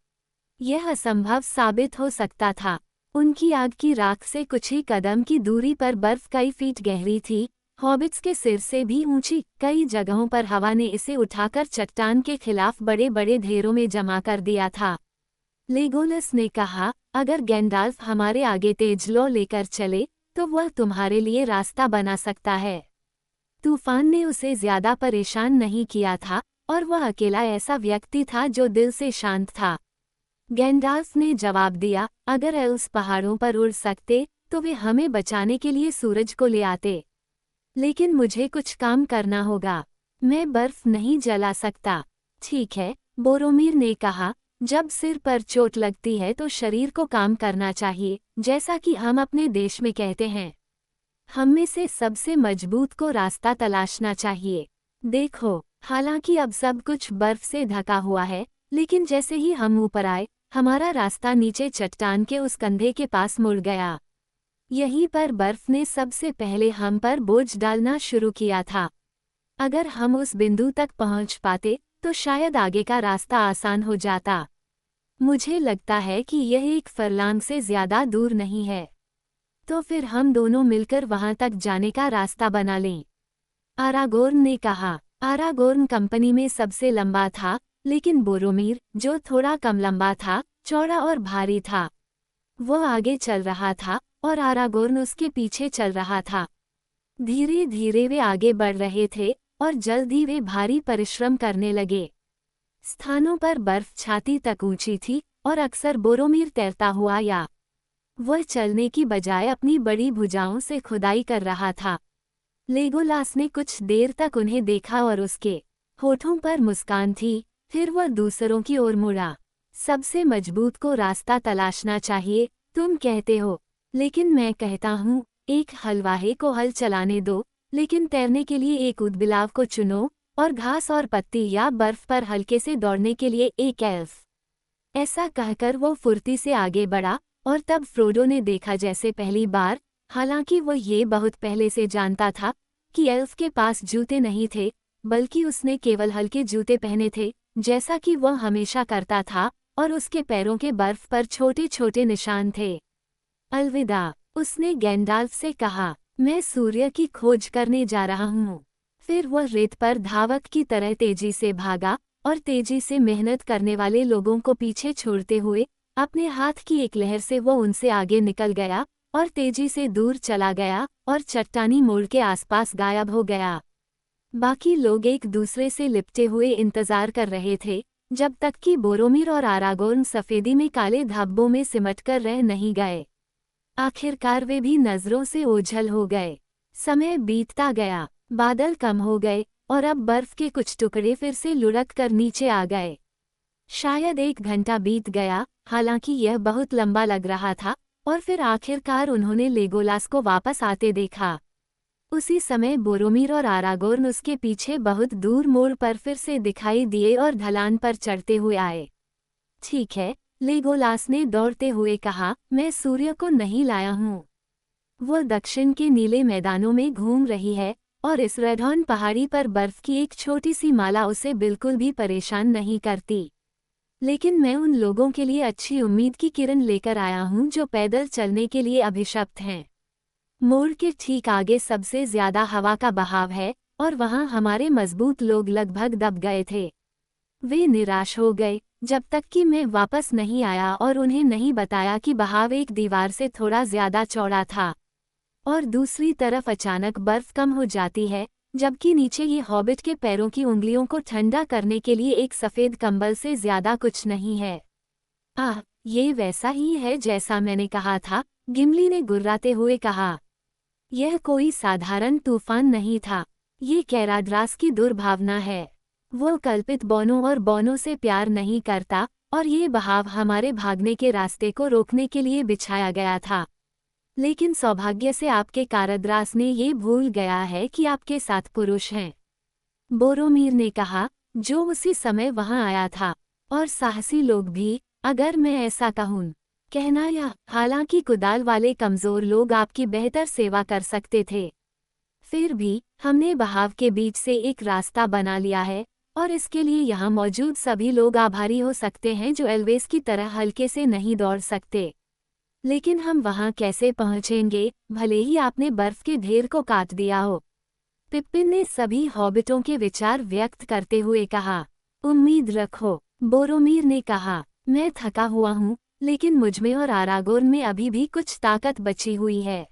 यह असंभव साबित हो सकता था। उनकी आग की राख से कुछ ही कदम की दूरी पर बर्फ कई फीट गहरी थी। हॉबिट्स के सिर से भी ऊंची। कई जगहों पर हवा ने इसे उठाकर चट्टान के खिलाफ बड़े बड़े ढेरों में जमा कर दिया था। लेगोलस ने कहा, अगर गैंडाल्फ हमारे आगे तेज लौ लेकर चले, तो वह तुम्हारे लिए रास्ता बना सकता है। तूफान ने उसे ज्यादा परेशान नहीं किया था, और वह अकेला ऐसा व्यक्ति था जो दिल से शांत था। गैंडाल्फ ने जवाब दिया, अगर एल्व्स पहाड़ों पर उड़ सकते तो वे हमें बचाने के लिए सूरज को ले आते। लेकिन मुझे कुछ काम करना होगा। मैं बर्फ नहीं जला सकता। ठीक है, बोरोमीर ने कहा, जब सिर पर चोट लगती है तो शरीर को काम करना चाहिए, जैसा कि हम अपने देश में कहते हैं। हम में से सबसे मजबूत को रास्ता तलाशना चाहिए। देखो, हालांकि अब सब कुछ बर्फ से ढका हुआ है, लेकिन जैसे ही हम ऊपर आए, हमारा रास्ता नीचे चट्टान के उस कंधे के पास मुड़ गया। यहीं पर बर्फ ने सबसे पहले हम पर बोझ डालना शुरू किया था। अगर हम उस बिंदु तक पहुंच पाते तो शायद आगे का रास्ता आसान हो जाता। मुझे लगता है कि यह एक फरलांग से ज्यादा दूर नहीं है। तो फिर हम दोनों मिलकर वहां तक जाने का रास्ता बना लें, आरागोर्न ने कहा। आरागोर्न कंपनी में सबसे लंबा था, लेकिन बोरोमीर, जो थोड़ा कम लंबा था, चौड़ा और भारी था, वो आगे चल रहा था और आरागोर्न उसके पीछे चल रहा था। धीरे धीरे वे आगे बढ़ रहे थे और जल्द ही वे भारी परिश्रम करने लगे। स्थानों पर बर्फ छाती तक ऊंची थी और अक्सर बोरोमीर तैरता हुआ या वह चलने की बजाय अपनी बड़ी भुजाओं से खुदाई कर रहा था। लेगोलास ने कुछ देर तक उन्हें देखा और उसके होठों पर मुस्कान थी। फिर वह दूसरों की ओर मुड़ा। सबसे मजबूत को रास्ता तलाशना चाहिए, तुम कहते हो, लेकिन मैं कहता हूँ, एक हलवाहे को हल चलाने दो, लेकिन तैरने के लिए एक ऊदबिलाव को चुनो और घास और पत्ती या बर्फ पर हल्के से दौड़ने के लिए एक एल्फ। ऐसा कहकर वो फुर्ती से आगे बढ़ा और तब फ्रोडो ने देखा जैसे पहली बार, हालांकि वो ये बहुत पहले से जानता था कि एल्फ के पास जूते नहीं थे, बल्कि उसने केवल हल्के जूते पहने थे, जैसा कि वह हमेशा करता था, और उसके पैरों के बर्फ पर छोटे छोटे निशान थे। अलविदा, उसने गैंडाल्फ से कहा, मैं सूर्य की खोज करने जा रहा हूँ। फिर वह रेत पर धावक की तरह तेजी से भागा और तेजी से मेहनत करने वाले लोगों को पीछे छोड़ते हुए अपने हाथ की एक लहर से वो उनसे आगे निकल गया और तेजी से दूर चला गया और चट्टानी मोड़ के आसपास गायब हो गया। बाकी लोग एक दूसरे से लिपटे हुए इंतजार कर रहे थे, जब तक कि बोरोमीर और आरागोर्न सफेदी में काले धब्बों में सिमटकर रह नहीं गए। आखिरकार वे भी नजरों से ओझल हो गए। समय बीतता गया, बादल कम हो गए और अब बर्फ के कुछ टुकड़े फिर से लुढ़क कर नीचे आ गए। शायद 1 घंटा बीत गया, हालांकि यह बहुत लंबा लग रहा था, और फिर आखिरकार उन्होंने लेगोलास को वापस आते देखा। उसी समय बोरोमीर और आरागोर्न उसके पीछे बहुत दूर मोड़ पर फिर से दिखाई दिए और ढलान पर चढ़ते हुए आए। ठीक है, लेगोलास ने दौड़ते हुए कहा, मैं सूर्य को नहीं लाया हूँ। वो दक्षिण के नीले मैदानों में घूम रही है और इस रेडहॉर्न पहाड़ी पर बर्फ की एक छोटी सी माला उसे बिल्कुल भी परेशान नहीं करती। लेकिन मैं उन लोगों के लिए अच्छी उम्मीद की किरण लेकर आया हूँ जो पैदल चलने के लिए अभिशप्त हैं। मोड़ के ठीक आगे सबसे ज्यादा हवा का बहाव है और वहां हमारे मजबूत लोग लगभग दब गए थे। वे निराश हो गए जब तक कि मैं वापस नहीं आया और उन्हें नहीं बताया कि बहाव एक दीवार से थोड़ा ज्यादा चौड़ा था और दूसरी तरफ अचानक बर्फ कम हो जाती है, जबकि नीचे ये हॉबिट के पैरों की उंगलियों को ठंडा करने के लिए एक सफेद कंबल से ज्यादा कुछ नहीं है। ये वैसा ही है जैसा मैंने कहा था, गिमली ने गुर्राते हुए कहा। यह कोई साधारण तूफान नहीं था, ये कैराड्रास की दुर्भावना है। वो कल्पित बौनों और बौनों से प्यार नहीं करता और ये बहाव हमारे भागने के रास्ते को रोकने के लिए बिछाया गया था। लेकिन सौभाग्य से आपके काराद्रास ने ये भूल गया है कि आपके साथ पुरुष हैं, बोरोमीर ने कहा, जो उसी समय वहां आया था, और साहसी लोग भी, अगर मैं ऐसा कहूँ। कहना या हालांकि कुदाल वाले कमजोर लोग आपकी बेहतर सेवा कर सकते थे। फिर भी हमने बहाव के बीच से एक रास्ता बना लिया है और इसके लिए यहाँ मौजूद सभी लोग आभारी हो सकते हैं जो एल्वेस की तरह हल्के से नहीं दौड़ सकते। लेकिन हम वहाँ कैसे पहुँचेंगे, भले ही आपने बर्फ के ढेर को काट दिया हो। पिप्पिन ने सभी हॉबिटों के विचार व्यक्त करते हुए कहा। उम्मीद रखो, बोरोमीर ने कहा, मैं थका हुआ हूँ, लेकिन मुझमें और आरागोर्न में अभी भी कुछ ताकत बची हुई है।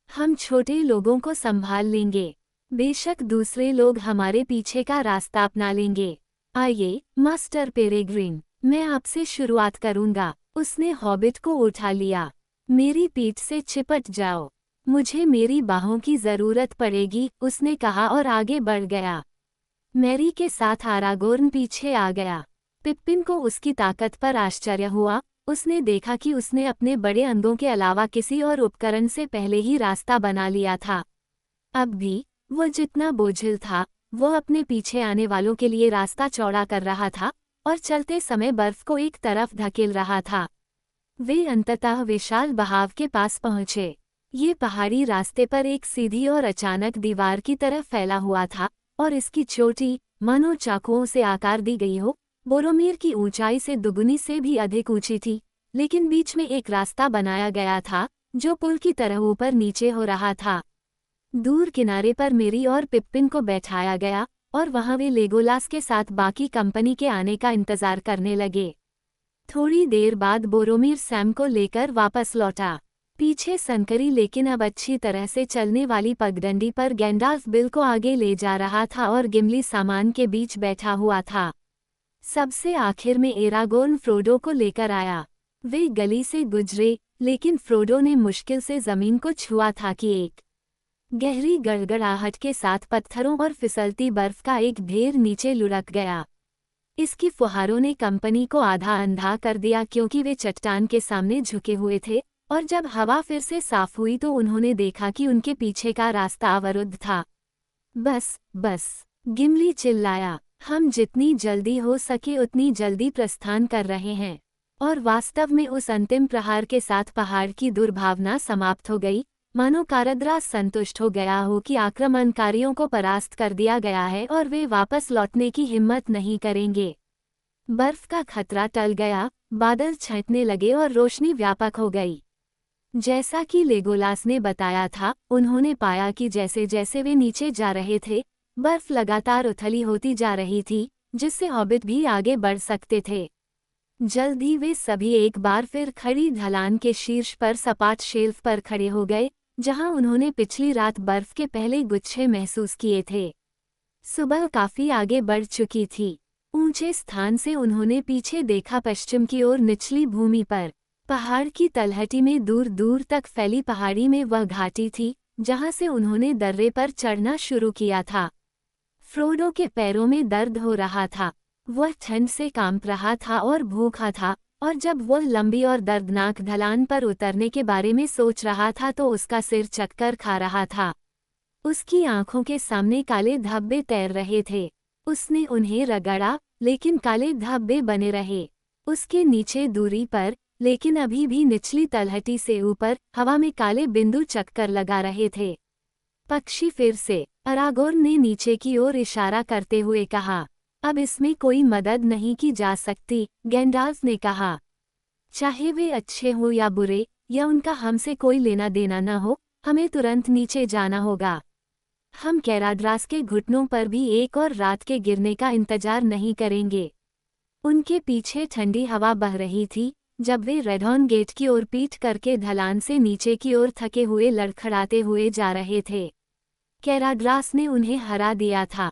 हम छोटे लोगों को संभाल लेंगे। बेशक दूसरे लोग हमारे पीछे का रास्ता अपना लेंगे। आइए, मास्टर पेरेग्रिन, मैं आपसे शुरुआत करूंगा। उसने हॉबिट को उठा लिया। मेरी पीठ से चिपट जाओ। मुझे मेरी बाहों की जरूरत पड़ेगी, उसने कहा और आगे बढ़ गया। मैरी के साथ आरागोर्न पीछे आ गया। पिप्पिन को उसकी ताकत पर आश्चर्य हुआ। उसने देखा कि उसने अपने बड़े अंगों के अलावा किसी और उपकरण से पहले ही रास्ता बना लिया था। अब भी वो जितना बोझिल था, वो अपने पीछे आने वालों के लिए रास्ता चौड़ा कर रहा था और चलते समय बर्फ को एक तरफ धकेल रहा था। वे अंततः विशाल बहाव के पास पहुंचे। ये पहाड़ी रास्ते पर एक सीधी और अचानक दीवार की तरफ फैला हुआ था और इसकी चोटी, मानो चाकुओं से आकार दी गई हो, बोरोमीर की ऊंचाई से दुगुनी से भी अधिक ऊंची थी। लेकिन बीच में एक रास्ता बनाया गया था जो पुल की तरह ऊपर नीचे हो रहा था। दूर किनारे पर मेरी और पिप्पिन को बैठाया गया और वहां वे लेगोलास के साथ बाकी कंपनी के आने का इंतजार करने लगे। थोड़ी देर बाद बोरोमीर सैम को लेकर वापस लौटा। पीछे सनकरी लेकिन अब अच्छी तरह से चलने वाली पगडंडी पर गैंडाल्फ बिल को आगे ले जा रहा था और गिमली सामान के बीच बैठा हुआ था। सबसे आखिर में एरागोर्न फ्रोडो को लेकर आया। वे गली से गुजरे, लेकिन फ्रोडो ने मुश्किल से जमीन को छुआ था कि एक गहरी गड़गड़ाहट के साथ पत्थरों और फिसलती बर्फ का एक ढेर नीचे लुढ़क गया। इसकी फुहारों ने कंपनी को आधा अंधा कर दिया क्योंकि वे चट्टान के सामने झुके हुए थे, और जब हवा फिर से साफ हुई तो उन्होंने देखा कि उनके पीछे का रास्ता अवरुद्ध था। बस बस, गिमली चिल्लाया, हम जितनी जल्दी हो सके उतनी जल्दी प्रस्थान कर रहे हैं। और वास्तव में उस अंतिम प्रहार के साथ पहाड़ की दुर्भावना समाप्त हो गई, मानो काराद्रास संतुष्ट हो गया हो कि आक्रमणकारियों को परास्त कर दिया गया है और वे वापस लौटने की हिम्मत नहीं करेंगे। बर्फ का खतरा टल गया, बादल छंटने लगे और रोशनी व्यापक हो गई। जैसा कि लेगोलास ने बताया था, उन्होंने पाया कि जैसे जैसे वे नीचे जा रहे थे, बर्फ लगातार उथली होती जा रही थी, जिससे हॉबिट भी आगे बढ़ सकते थे। जल्द ही वे सभी एक बार फिर खड़ी ढलान के शीर्ष पर सपाट शेल्फ पर खड़े हो गए, जहां उन्होंने पिछली रात बर्फ के पहले गुच्छे महसूस किए थे। सुबह काफी आगे बढ़ चुकी थी। ऊंचे स्थान से उन्होंने पीछे देखा। पश्चिम की ओर निचली भूमि पर पहाड़ की तलहटी में दूर दूर तक फैली पहाड़ी में वह घाटी थी जहां से उन्होंने दर्रे पर चढ़ना शुरू किया था। फ्रोडो के पैरों में दर्द हो रहा था। वह ठंड से कांप रहा था और भूखा था, और जब वह लंबी और दर्दनाक ढलान पर उतरने के बारे में सोच रहा था तो उसका सिर चक्कर खा रहा था। उसकी आंखों के सामने काले धब्बे तैर रहे थे। उसने उन्हें रगड़ा, लेकिन काले धब्बे बने रहे। उसके नीचे दूरी पर, लेकिन अभी भी निचली तलहटी से ऊपर, हवा में काले बिंदु चक्कर लगा रहे थे। पक्षी फिर से, अरागोर्न ने नीचे की ओर इशारा करते हुए कहा। अब इसमें कोई मदद नहीं की जा सकती, गैंडाल्फ ने कहा। चाहे वे अच्छे हो या बुरे, या उनका हमसे कोई लेना देना न हो, हमें तुरंत नीचे जाना होगा। हम कैराद्रास के घुटनों पर भी एक और रात के गिरने का इंतजार नहीं करेंगे। उनके पीछे ठंडी हवा बह रही थी जब वे रेडहॉर्न गेट की ओर पीठ करके ढलान से नीचे की ओर थके हुए लड़खड़ाते हुए जा रहे थे। कैराद्रास ने उन्हें हरा दिया था,